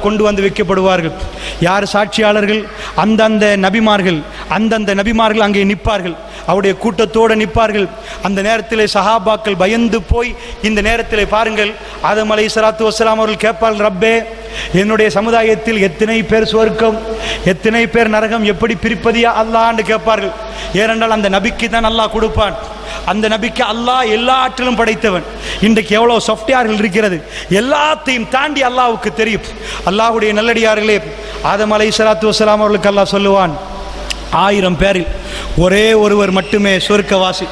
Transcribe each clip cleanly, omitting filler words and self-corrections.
கொண்டு வந்து வைக்கப்படுவார்கள். யார் சாட்சியாளர்கள்? அந்தந்த நபிமார்கள் அங்கே நிற்பார்கள், அவருடைய கூட்டத்தோடு நிற்பார்கள். அந்த நேரத்தில் சஹாபாக்கள் பயந்து போய், இந்த நேரத்தில் பாருங்கள், ஆதம் அலைஹிஸ்ஸலாத்து வஸ்ஸலாம் அவர்கள் கேட்பார்கள், ரப்பே, என்னுடைய சமுதாயத்தில் எத்தனை பேர் சுவர்க்கம், எத்தனை பேர் நரகம், எப்படி பிரிப்பதியா அல்லாஹ்னு கேட்பார்கள். ஏனென்றால் அந்த நபிக்கு தான் அல்லாஹ் கொடுப்பான். அந்த நபிக்கு அல்லாஹ் எல்லா ஆற்றிலும் படைத்தவன். இன்றைக்கு எவ்வளவு சாஃப்ட்வேர்கள் இருக்கிறது, எல்லாத்தையும் தாண்டி அல்லாஹ்வுக்கு தெரியும். அல்லாஹ்வுடைய நல்லடியார்களே, ஆதம் அலைஹிஸ்ஸலாத்து வஸ்ஸலாம் அவர்களுக்கு அல்லாஹ் சொல்லுவான், 1000 பேரில் ஒரே ஒருவர் மட்டுமே சொர்க்கவாசி,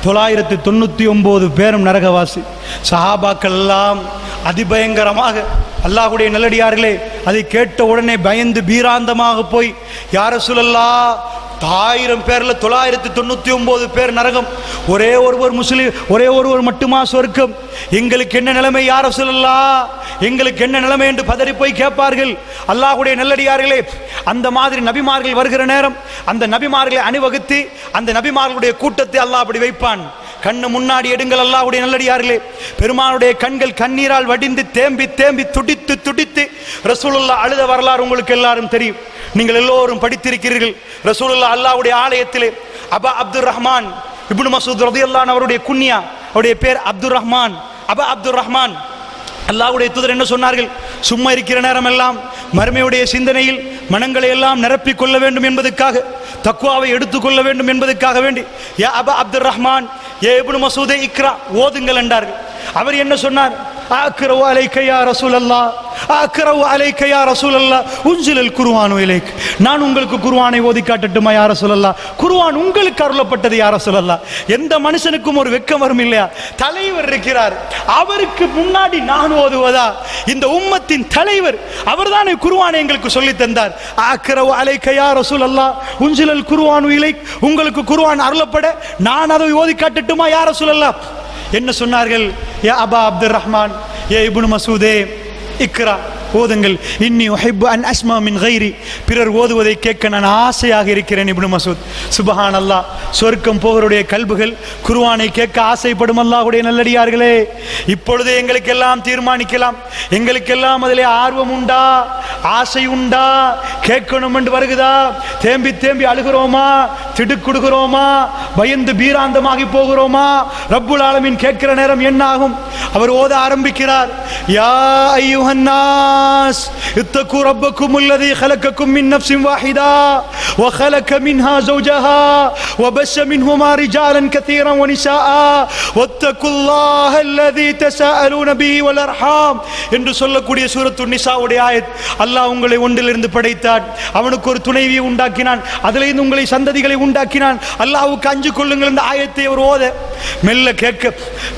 999 பேரும் நரகவாசி. சஹாபாக்கள் எல்லாம் அதிபயங்கரமாக, அல்லாஹ்வுடைய நல்லடியார்களே, அதை கேட்ட உடனே பயந்து பீராந்தமாக போய், யா ரசூலல்லாஹ், 1000 பேர்ல 999 பேர் நரகம், ஒரே ஒருவர் முஸ்லிம், ஒரே ஒருவர் மட்டுமா சொர்க்கம், எங்களுக்கு என்ன நிலைமை யா ரசூலல்லாஹ், எங்களுக்கு என்ன நிலைமை என்று பதறி போய் கேட்பார்கள். அல்லாஹ்வுடைய நல்லடியார்களே, அந்த மாதிரி நபிமார்கள் வருகிற நேரம் அந்த நபிமார்களை அணிவகுத்து அந்த நபிமார்களுடைய கூட்டத்தை அல்லாஹ் அப்படி வைப்பான். கண்ணு முன்னாடி எடுங்கள் அல்லாஹ்வுடைய நல்லடியார்களே, பெருமானுடைய கண்கள் கண்ணீரால் வடிந்து தேம்பி தேம்பி துடித்து துடித்து ரசூலுல்லாஹ் அழுத வரலாறு உங்களுக்கு எல்லாரும் தெரியும், நீங்கள் எல்லோரும் படித்திருக்கிறீர்கள். ரசூலுல்லாஹ் அல்லாஹ்வுடைய ஆலயத்திலே அபா அப்துர் ரஹ்மான் இப்னு மஸ்ஊத் ரலியல்லாஹு அன்ஹு அவருடைய குன்யா, அவருடைய பேர் அப்துர் ரஹ்மான், அபா அப்துர் ரஹ்மான். அல்லாஹ்வுடைய தூதர் என்ன சொன்னார்கள்? சும்மா இருக்கிற நேரம் எல்லாம் மறுமையுடைய சிந்தனையில் மனங்களை எல்லாம் நிரப்பிக் கொள்ள வேண்டும் என்பதற்காக, தக்வாவை எடுத்துக்கொள்ள வேண்டும் என்பதற்காக வேண்டி, யா அபா அப்துர் ரஹ்மான், ஏ இப்னு மஸ்ஊதே இக்ரா, ஓதுங்கள் என்றார்கள். அவர் என்ன சொன்னார்? அக்ரவு அலைக்க யா ரசூலல்லாஹ், அக்ரவு அலைக்க யா ரசூலல்லாஹ், உன்சிலல் குர்ஆனு இலைக், நான் உங்களுக்கு குர்ஆனை ஓதி காட்டட்டுமா யா ரசூலல்லாஹ்? குர்ஆன் உங்களுக்கு அருளப்பட்டது யா ரசூலல்லாஹ். எந்த மனுஷனுக்கும் ஒரு வெட்கம் வரும் இல்லையா? தலைவர் இருக்கிறார், அவருக்கு முன்னாடி நான் ஓதுவதா? இந்த உம்மத்தின் தலைவர் அவர்தானே குர்ஆனை எங்களுக்கு சொல்லி தந்தார். அக்ரவு அலைக்க யா ரசூலல்லாஹ், உன்சிலல் குர்ஆனு இலைக், உங்களுக்கு குர்ஆன் அருளப்பட நான் அதை ஓதி காட்டட்டுமா யா ரசூலல்லாஹ்? என்ன சொன்னார்கள்? யா அபா அப்துர் ரஹ்மான், ஏ இப்னு மஸ்ஊதே இக்ரா, ஓதுங்கள். இன்னி உஹிப்பு அன் அஸ்மா மின் கைரி, பிறர் ஓதுவதை கேட்க நான் ஆசையாக இருக்கிறேன். இப்னு மஸ்ஊத், சுப்ஹானல்லாஹ், சொர்க்கம் போவருடைய கல்புகள் குர்ஆனை கேட்க ஆசைப்படும். அல்லாஹ்வுடைய நல்லடியார்களே, இப்பொழுது எங்களுக்கெல்லாம் தீர்மானிக்கலாம், எங்களுக்கெல்லாம் அதிலே ஆர்வம் உண்டா, ஆசை உண்டா, கேட்கணும் என்று வருகுதா? தேம்பி தேம்பி அழுகிறோமா, திடுக்குடுகிறோமா, பயந்து பீராந்தமாகி போகிறோமா? ரப்புல் ஆலமீன் கேட்கிற நேரம் என்ன ஆகும்? அவர் ஓத ஆரம்பிக்கிறார், யா அய்யுஹன் நாஸ் இத்தகு ரப்பக்கும் அல்லதி خلقكم من نفس واحدة وخلق منها زوجها وبث منهما رجالا كثيرا ونساء واتقوا الله الذي تساءلون به والارحام என்று சொல்லக்கூடிய சூரத்து நிசாவுடைய ஆயத். அல்லாஹ் உங்களை ஒன்றிலிருந்து படைத்தான், அவனுக்கு ஒரு துணைவியை உண்டாக்கினான், அதிலிருந்து உங்களை சந்ததிகளை உண்டாக்கினான், அல்லாஹ்வுக்கு அஞ்சு கொள்ளுங்கள் என்ற ஆயத்தை அவர் ஓத மெல்ல கேட்க,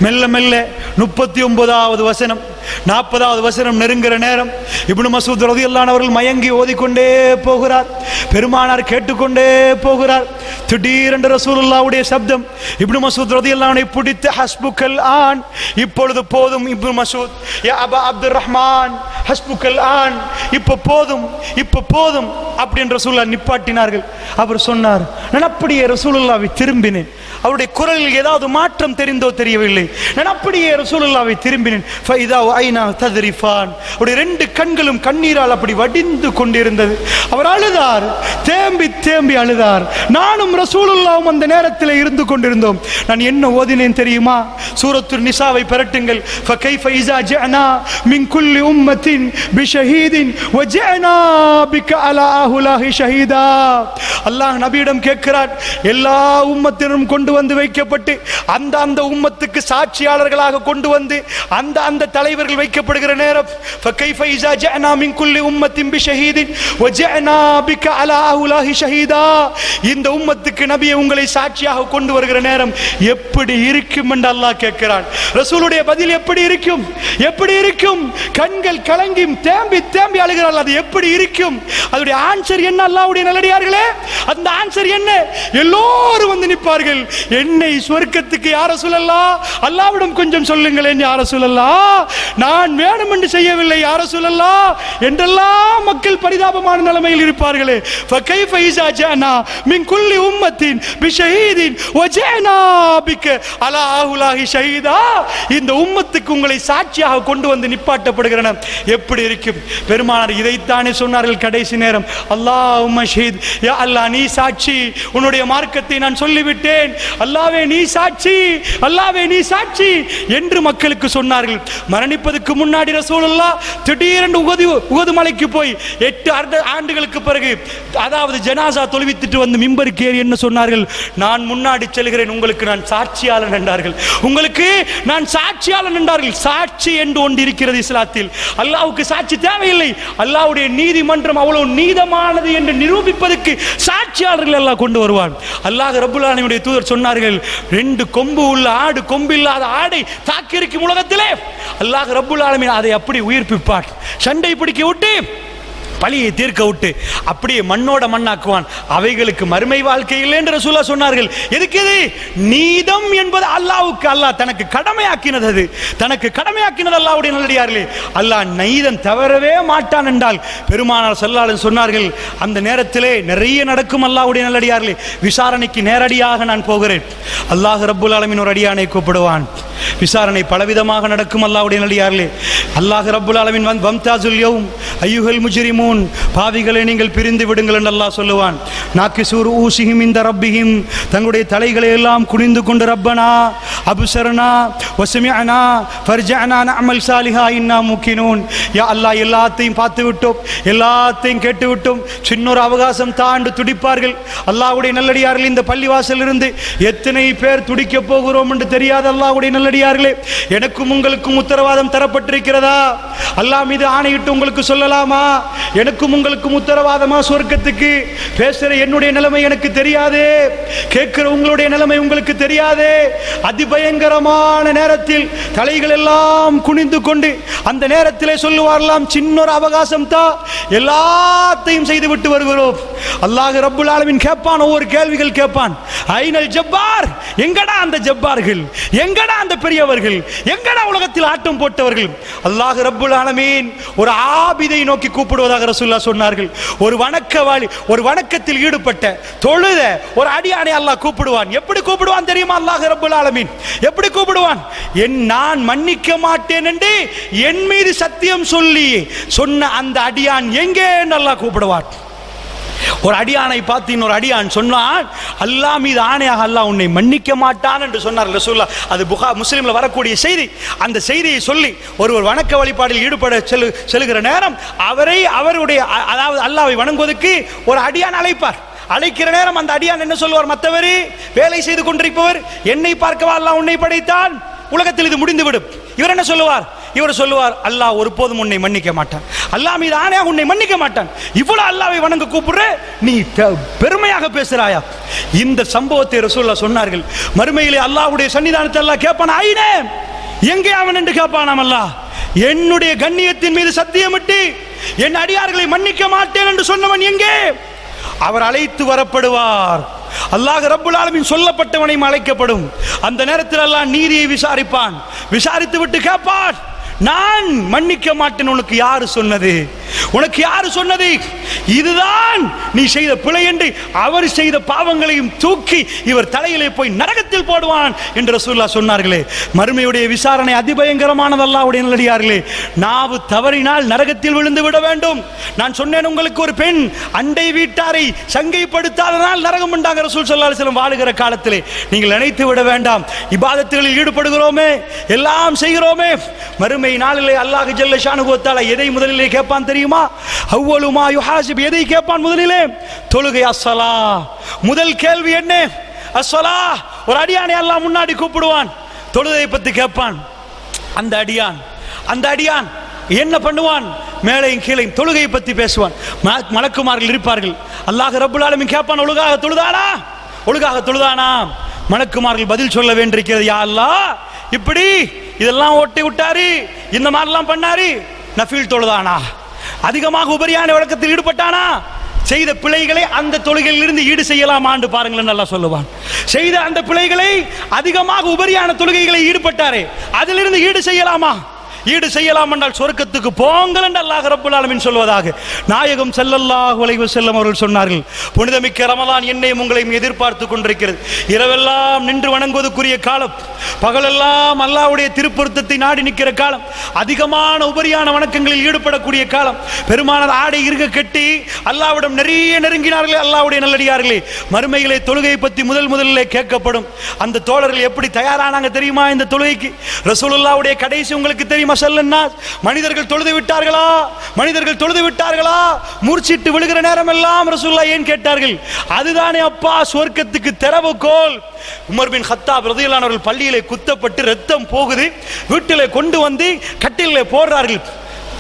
மெல்ல மெல்ல 39வது வசனம் 40வது வசனம் நெருங்குற நேரம் இப்னு மஸ்ஊத் ரலியல்லாஹு அன்ஹு அவர்கள் மயங்கி ஓதிக்கொண்டே போகிறார். பெருமானார் கேட்டுக்கொண்டே போகிறார். திடீரென்று ரசூலுல்லாஹ்வுடைய சப்தம் இப்னு மஸ்ஊத் ரலியல்லாஹு அன்ஹு பிடித்து, ஹஸ்புக்கல் ஆன், இப்பொழுது போதும் இப்னு மஸ்ஊத், யா அபா அப்துர் ரஹ்மான், ஹஸ்புக்கல் ஆன், இப்ப போதும், இப்ப போதும் அப்படின்னு ரசூலுல்லாஹ் நிப்பாட்டினார்கள். அவர் சொன்னார், நான் அப்படியே ரசூலுல்லாஹ்வை திரும்பினேன். அவருடைய குரலில் ஏதாவது மாற்றம் தெரிந்தோ தெரியவில்லை. நான் அப்படியே ரசூலுல்லாஹ்வை திரும்பினேன். ஃபைதா ஐனா தத்ரிஃபான், அவருடைய 2 கண்களும் கண்ணீரால் அப்படி வடிந்து கொண்டிருந்தது. அவர் அழுதார், தேம்பி தேம்பி அழுதார். நானும் ரசூலுல்லாஹ்வும் அந்த நேரத்தில் இருந்து கொண்டிருந்தோம். நான் என்ன ஓதினேன் தெரியுமா? சூரத்து நிசாவை பெறட்டுங்கள். ஃபகைஃப இஸா ஜஅனா மின் குல்லி உம்மத்தின் பிஷஹீதின் வஜஅனா பிக அலா அஹுலாஹி ஷஹீதா. அல்லாஹ் நபியிடம் கேட்கிறார், எல்லா உம்மத்தினரும் கொண்டு வந்து வைக்கப்பட்டு அந்த உம்மத்துக்கு சாட்சியாளர்களாக கொண்டு வந்து அந்த தலைவர்கள் வைக்கப்படுகிற நேரம், فكيف إذا جاءنا من كل أمة بشهيد وجاءنا بك على هؤلاء شهيدا. இந்த உம்மத்துக்கு நபியை உங்களை சாட்சியாக கொண்டு வருகிற நேரம் எப்படி இருக்கும் என்று அல்லாஹ் கேட்கிறான். ரசூலுடைய பதில் எப்படி இருக்கும்? எப்படி இருக்கும்? கண்கள் கலங்கி தேம்பி தேம்பி அழுகிறார்கள். அது எப்படி இருக்கும்? அதோடைய ஆன்சர் என்ன? அல்லாஹ்வுடைய நல்லடியார்களே, அந்த ஆன்சர் என்ன? எல்லோரும் வந்து நிற்பார்கள். என்னை சொர்க்கத்துக்கு யா ரசூலல்லாஹ், அல்லாஹ்விடம் கொஞ்சம் சொல்லுங்களேன் யா ரசூலல்லாஹ், நான் வேணும் என்று செய்யவில்லை யா ரசூலல்லாஹ் என்றெல்லாம் மக்கள் பரிதாபமான நிலைமையில் இருப்பார்களே. ஃபகைஃப இஸா ஜானா மின் குல்லி உம்மத்தின் பிஷஹீதின் வஜஅனா பிக அலா ஹுலாஹி ஷஹீதா. இந்த உம்மத்துக்கு உங்களை சாட்சியாக கொண்டு வந்து நிப்பாட்டப்படுகிறன. எப்படி இருக்கும் பெருமானார்? இதைத்தானே சொன்னார்கள் கடைசி நேரம். அல்லாஹும்ம ஷஹீத், யா அல்லாஹ் நீ சாட்சி, உன்னுடைய மார்க்கத்தை நான் சொல்லிவிட்டேன், அல்லாஹ்வே நீ சாட்சி, அல்லாஹ்வே நீ சாட்சி என்று மக்களுக்கு சொன்னார்கள். மரணிப்பதற்கு முன்னாடி ரசூலுல்லாஹ் திடீரென்று உஹது மலைக்கு போய் 8 ஆண்டுகளுக்கு பிறகு, அதாவது ஜனாசா தொழுவித்துட்டு வந்து மிம்பருக்கு ஏறி என்ன சொன்னார்கள்? நான் முன்னாடி செல்கிறேன், உங்களுக்கு நான் சாட்சியாளன் என்றார்கள். உங்களுக்கு நான் சாட்சியாளன் என்றார்கள். சாட்சி என்று ஒன்று இருக்கிறது இஸ்லாத்தில். அல்லாஹ்வுக்கு சாட்சி தேவையில்லை. அல்லாஹ்வுடைய நீதிமன்றம் அவ்வளவு நீதமானது என்று நிரூபிப்பதற்கு சாட்சியாளர்கள் எல்லாம் கொண்டு வருவான். அல்லாஹ் ரப்புல் ஆலமீனுடைய தூதர் சொன்னார்கள், 2 கொம்பு உள்ள ஆடு, கொம்பு இல்லாத ஆடை தாக்கி இருக்கும் உலகத்திலே அல்லாஹ் ரப்புல் ஆலமீன் அதை அப்படி உயிர்ப்பிப்பார். சண்டை பிடிக்க விட்டு, பழியை தீர்க்க விட்டு அப்படியே மண்ணோட மண்ணாக்குவான். அவைகளுக்கு மறுமை வாழ்க்கை இல்லை என்று ரசூலுல்லாஹ் சொன்னார்கள். எதுக்கு இது? நீதம் என்பது அல்லாஹ்வுக்கு அல்லாஹ் தனக்கு கடமையாக்கினது. அது தனக்கு கடமையாக்கினது அல்லாஹ்வுடைய நல்லடியார்களே. அல்லாஹ் நீதம் தவறவே மாட்டான் என்றால் பெருமானார் ஸல்லல்லாஹு அலைஹி சொன்னார்கள், அந்த நேரத்திலே நிறைய நடக்கும் அல்லாஹ்வுடைய நல்லடியார்களே. விசாரணைக்கு நேரடியாக நான் போகிறேன். அல்லாஹ் ரப்புல் ஆலமீன் ஒரு அடியானை கூப்பிடுவான். விசாரணை பலவிதமாக நடக்கும் அல்லாஹ்வுடைய நல்லடியார்களே. அல்லாஹ் ரப்புல் ஆலமீன் வம்தாசுல் யௌம் அய்யுஹல் முஜ்ரிமூன், பாவிகளை நீங்கள் பிரிந்து விடுங்கள் என்று அல்லாஹ் சொல்லுவான். நாக்கிசூர் ஊசிஹிம் இந்த ரப்பிஹிம், தங்களுடைய தலைகளை எல்லாம் குனிந்து கொண்டு ரப்பனா அப்சரனா வஸமிஅனா ஃபர்ஜஅனா நஅமல் சாலிஹா இன்னா முக்கினூன். யா அல்லாஹ் எல்லாத்தையும் பார்த்து விட்டோம், எல்லாத்தையும் கேட்டு விட்டோம், சின்ன ஒரு அவகாசம் தாண்டு துடிப்பார்கள். அல்லாஹ்வுடைய நல்லடியார்கள் இந்த பள்ளிவாசல் இருந்து எத்தனை பேர் துடிக்க போகிறோம் என்று தெரியாத அல்லாஹ்வுடைய நல்லடியார்களே, எனக்கும் உங்களுக்கும் உத்தரவாதம் தரப்பட்டிருக்கிறதா? அல்லாஹ் மீது ஆணையிட்டு உங்களுக்கு சொல்லலாமா? எனக்கும் உங்களுக்கும் உத்தரவாதமா சொர்க்கத்துக்கு? பேசுற என்னுடைய நிலைமை எனக்கு தெரியாது, கேட்கிற உங்களுடைய நிலைமை உங்களுக்கு தெரியாது. அதிபயங்கரமான நேரத்தில் தலைகள் எல்லாம் குனிந்து கொண்டு அந்த நேரத்திலே சொல்லுவார்களாம், சின்ன ஒரு அவகாசம் தான், எல்லாத்தையும் செய்து விட்டு வருகிறோம். அல்லாஹ் ரப்புல் ஆலமீன் கேட்பான், ஒவ்வொரு கேள்விகள் கேட்பான். ஐனல் ஜப்பார், எங்கடா அந்த ஜப்பார்கள், எங்கடா அந்த பெரியவர்கள், எங்கடா உலகத்தில் ஆட்டம் போட்டவர்கள்? அல்லாஹ் ரப்புல் ஆலமீன் ஒரு ஆபிதை நோக்கி கூப்பிடுவதாக ரசூலுல்லாஹ் சொன்னார்கள். ஒரு வணக்கவாளி, ஒரு வணக்கத்தில் ஈடுபட்ட தொழுத ஒரு அடியானை அல்லாஹ் கூப்பிடுவான். எப்படி கூப்பிடுவான் தெரியுமா? அல்லாஹ் ரப்புல் ஆலமீன் எப்படி கூப்பிடுவான்? நான் மன்னிக்க மாட்டேன் என்று என் மீது சத்தியம் சொல்லி சொன்ன அந்த அடியான் எங்கே என்று அல்லாஹ் கூப்பிடுவான். ஒரு அடியானை பார்த்து இன்னொரு அடியான் சொன்னான், அல்லாஹ் மீது ஆணையாக அல்லாஹ் உன்னை மன்னிக்க மாட்டான் என்று சொன்னார் ரசூலுல்லாஹ். அது முஸ்லிம்ல வரக்கூடிய செய்தி. அந்த செய்தியை சொல்லி ஒருவர் வணக்க வழிபாடில் ஈடுபட செல்லுகிற நேரம் அவருடைய அதாவது அல்லாஹ்வை வணங்குவதற்கு ஒரு அடியான் அழைப்பார். அழைக்கிற நேரம் அந்த அடியான் என்ன சொல்லுவார்? மற்றவர் வேலை செய்து கொண்டிருப்பவர், என்னை பார்க்கவா அல்லாஹ் உன்னை படைத்தான், உலகத்தில் இது முடிந்துவிடும். இவர் என்ன சொல்லுவார்? இவர் சொல்லுவார், அல்லாஹ் ஒருபோதும் உன்னை மன்னிக்க மாட்டான், அல்லாஹ் மீது ஆணையாக உன்னை மன்னிக்க மாட்டான். இவ்வளவு அல்லாஹ்வை வணங்க கூப்பிடுற நீ பெருமையாக பேசுறாயா? இந்த சம்பவத்தை ரசூலுல்லாஹ் சொன்னார்கள். மறுமையிலே அல்லாஹ்வுடைய சன்னிதானத்தை அல்லாஹ் கேட்பான், ஐனே எங்கே அவன் என்று கேட்பானாம். அல்லாஹ் என்னுடைய கண்ணியத்தின் மீது சத்தியமிட்டு என் அடியார்களை மன்னிக்க மாட்டேன் என்று சொன்னவன் எங்கே? அவர் அழைத்து வரப்படுவார். அல்லாஹ் ரப்புல் ஆலமீன் சொல்லப்பட்டவனை அழைக்கப்படும். அந்த நேரத்தில் அல்லாஹ் நீதியை விசாரிப்பான். விசாரித்து விட்டு கேட்பான், நான் மன்னிக்க மாட்டேன் உனக்கு யாரு சொன்னது? உனக்கு யாரு சொன்னது? இதுதான் நீ செய்த பிழை என்று அவர் செய்த பாவங்களையும் தூக்கி இவர் தலையிலே போய் நரகத்தில் போடுவான் என்று ரசூலுல்லாஹ் சொன்னார்களே. மறுமையுடைய விசாரணை அதிபயங்கரமானது அல்லாஹ்வுடைய நல்லடியார்களே. நாவு தவறினால் நரகத்தில் விழுந்து விட வேண்டும். நான் சொன்னேன் உங்களுக்கு, ஒரு பெண் அண்டை வீட்டாரை சங்கைப்படுத்தாதனால் நரகம் உண்டாக ரசூல் ஸல்லல்லாஹு அலைஹி வஸல்லம் வாழுகிற காலத்திலே நீங்கள் நினைத்து விட வேண்டாம். இபாதத்துகளில் ஈடுபடுகிறோமே, எல்லாம் செய்கிறோமே, மறுமை நாளிலே அல்லாஹ் ஜல்ல ஷானுஹு வ தஆலா எதை முதலிலே கேட்பான் தெரியுமா? அவ்வலு மா யுஹாசிப், எதை கேட்பான் முதலிலே? தொழுகை. அஸ்ஸலா, முதல் கேள்வி என்ன? அஸ்ஸலா. ஒரு அடியானை அல்லாஹ் முன்னாடி கூப்பிடுவான், தொழுகையை பத்தி கேட்பான். அந்த அடியான் என்ன பண்ணுவான்? மேலையும் கீழையும் தொழுகையை பத்தி பேசுவான். மலக்குமார்கள் இருப்பார்கள். அல்லாஹ் ரப்புல் ஆலமீன் கேட்பான், ஒழுங்காக தொழுதானா? மலக்குமார்கள் பதில் சொல்ல வேண்டியிருக்கிறது, யா அல்லாஹ் இப்படி இதெல்லாம் ஓட்டி விட்டாரு, இந்த மாதிரிலாம் பண்ணாரு. நஃபில் தொழுதானா? அதிகமாக உபரியான வழக்கத்தில் ஈடுபட்டானா? செய்த பிழைகளை அந்த தொழுகையில் இருந்து ஈடு செய்யலாமான்னு பாருங்களேன் நல்லா சொல்லுவான். செய்த அந்த பிழைகளை அதிகமாக உபரியான தொழுகைகளை ஈடுபட்டாரே, அதிலிருந்து ஈடு செய்யலாமா? ஈடு செய்யலாம் என்றால் சொர்க்கத்துக்கு போங்கள் என்று அல்லாஹ் ரப்பல் ஆலமீன் சொல்வதாக நாயகம் ஸல்லல்லாஹு அலைஹி வஸல்லம் அவர்கள் சொன்னார்கள். புனிதமிக்க ரமலான் என்னையும் உங்களையும் எதிர்பார்த்து கொண்டிருக்கிறது. இரவெல்லாம் நின்று வணங்குவதற்குரிய காலம், பகலெல்லாம் அல்லாஹ்வுடைய திருப்பொருத்தத்தை நாடி நிற்கிற காலம், அதிகமான உபரியான வணக்கங்களில் ஈடுபடக்கூடிய காலம். பெருமானார் ஆடை இருக கட்டி அல்லாஹ்விடம் நிறைய நெருங்கினார்களே அல்லாஹ்வுடைய நல்லடியார்களே. மறுமையிலே தொழுகையை பற்றி முதலிலே கேட்கப்படும். அந்த தோழர்கள் எப்படி தயாரானாங்க தெரியுமா இந்த தொழுகைக்கு? ரசூலுல்லாஹ்வுடைய கடைசி உங்களுக்கு தெரியுமா? ஸல்லல்லாஹு மனிதர்கள் தொழுது விட்டார்களா, மனிதர்கள் தொழுது விட்டார்களா, மூர்ச்சிட்டு விழுகிற நேரம் எல்லாம் ரசூலுல்லாஹ் ஏன் கேட்டார்கள்? அதுதானே அப்பா சொர்க்கத்துக்கு திறவுகோல். உமர் பின் கத்தாப் ரலியல்லாஹு அன்ஹு அவர்கள் பள்ளியிலே குத்தப்பட்டு ரத்தம் போகுது, வீட்டிலே கொண்டு வந்து கட்டிலே போடுறார்கள்.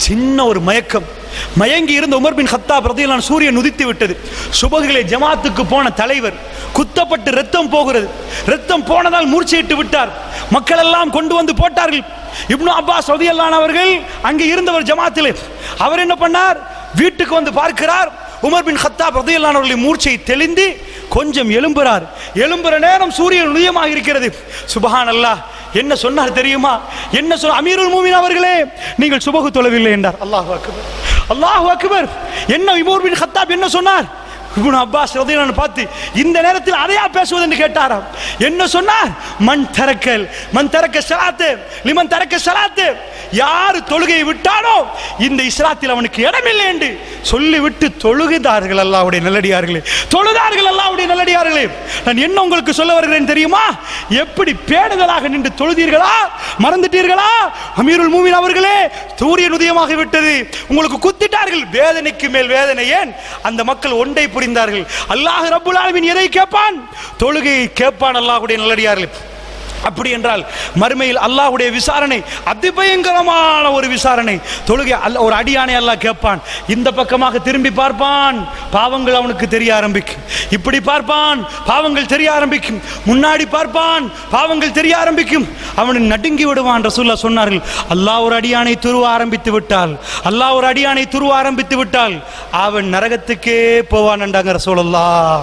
சின்ன ஒரு மயக்கம், மயங்கி இருந்த உமர் பின் கத்தாப் ரலியல்லாஹு அன்ஹு சூரியன் உதித்து விட்டது. சுபஹிலே ஜமாத்துக்கு போன தலைவர் குத்தப்பட்டு ரத்தம் போகிறது. ரத்தம் போனதால் மூர்ச்சையிட்டு விட்டார். மக்கள் எல்லாம் கொண்டு வந்து போட்டார்கள். இப்னு அப்பாஸ் ரலியல்லாஹு அன்ஹு அவர்கள் அங்கே இருந்தவர் ஜமாத்திலே. அவர் என்ன பண்ணார்? வீட்டுக்கு வந்து பார்க்கிறார். உமர் பின் கத்தாப் ரலியல்லாஹு அன்ஹு அவர்களின் மூர்ச்சை தெளிந்து கொஞ்சம் எழும்புறார். எழும்புற நேரம் சூரியன் உதயமாக இருக்கிறது. சுப்ஹானல்லாஹ். என்ன சொன்னார் தெரியுமா? என்ன சொன்ன? அமீருல் மூமின் அவர்களே, நீங்கள் சுபஹு தொழவில்லை என்றார். அல்லாஹு அக்பர், அல்லாஹு அக்பர். என்ன உமர் பின் கத்தாப் என்ன சொன்னார்? இப்னு அப்பாஸ் ரலியல்லாஹு அன்ஹு பார்த்து இந்த நேரத்தில் அதையா பேசுவது என்று கேட்டாராம். என்ன சொன்னார்? மன் தரக்க ஸலாத் லிமன் தரக்க ஸலாத், யார் தொழுகையை விட்டானோ இந்த இஸ்லாத்தில் அவனுக்கு இடமில்லை என்று சொல்லிவிட்டு தொழுகிறார்கள். அல்லாஹ்வுடைய நல்லடியார்களே, தொழுதார்கள். அல்லாஹ்வுடைய நல்லடியார்களே, நான் என்ன உங்களுக்கு சொல்ல வருகிறேன் தெரியுமா? எப்படி பேணுதலாக நின்று தொழுதீர்களா? மறந்துட்டீர்களா? அமீருல் மூமின் அவர்களே, சூரியன் உதயமாக விட்டது, உங்களுக்கு குத்திட்டார்கள். வேதனைக்கு மேல் வேதனை. ஏன்? அந்த மக்கள் ஒன்றை புரிந்தார்கள். அல்லாஹ் ரப்புல் ஆலமீன் எதை கேட்பான்? தொழுகையை கேட்பான். அல்லாஹ்வுடைய நல்லடியார்களே, அப்படி என்றால் மறுமையில் அல்லாஹ்வுடைய விசாரணை அதிபயங்கரமான ஒரு விசாரணை. தொழுகை ஒரு அடியானை அல்லாஹ் கேட்பான். இந்த பக்கமாக திரும்பி பார்ப்பான், பாவங்கள் அவனுக்கு தெரிய ஆரம்பிக்கும். இப்படி பார்ப்பான், பாவங்கள் தெரிய ஆரம்பிக்கும். முன்னாடி பார்ப்பான், பாவங்கள் தெரிய ஆரம்பிக்கும். அவனை நடுங்கி விடுவான். ரசூலுல்லாஹ் சொன்னார்கள், அல்லாஹ் ஒரு அடியானை துருவ ஆரம்பித்து விட்டால், அல்லாஹ் ஒரு அடியானை துருவ ஆரம்பித்து விட்டால் அவன் நரகத்துக்கே போவான் என்றாங்க ரசூலுல்லாஹ்.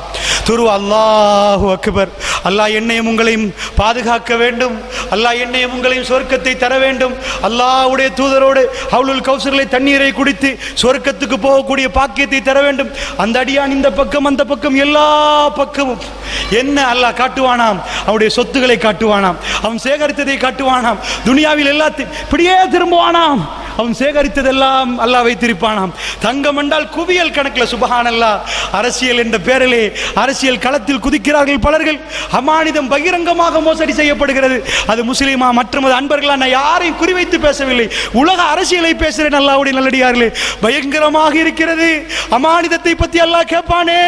துருவ. அல்லாஹு அக்பர். அல்லாஹ் என்னையும் உங்களையும் பாதுகாக்க வேண்டும். அல்லாஹ் என்னையும் உங்களையும் சொர்க்கத்தை தர வேண்டும். அல்லாஹ்வுடைய தூதரோடு ஹவுலுல் கௌசரிலே தண்ணீரை குடித்து சொர்க்கத்துக்கு போகக்கூடிய பாக்கியத்தை தர வேண்டும். அந்த அடியான் இந்த பக்கம் அந்த பக்கம் எல்லா பக்கமும் என்ன அல்லாஹ் காட்டுவானாம்? அவனுடைய சொத்துக்களை காட்டுவானாம், அவன் சேகரித்ததை காட்டுவானாம், துனியாவில் எல்லாத்தையும் இப்படியே திரும்புவானாம். அவன் சேகரித்ததெல்லாம் அல்லாஹ் வைத்திருப்பானாம். தங்கம் என்றால் குவியல் கணக்கில். சுப்ஹானல்லாஹ். அரசியல் என்ற பேரிலே அரசியல் களத்தில் குதிக்கிறார்கள் பலர்கள். அமானிதம் பகிரங்கமாக மோசடி செய்யப்படுகிறது. அது முஸ்லிமா மற்றொரு அன்பர்களா, நான் யாரையும் குறிவைத்து பேசவில்லை, உலக அரசியலை பேசுகிறேன். அல்லாஹ்வுடைய நல்லடியார்களே, பயங்கரமாக இருக்கிறது. அமானிதத்தை பற்றி அல்லாஹ் கேட்பானே.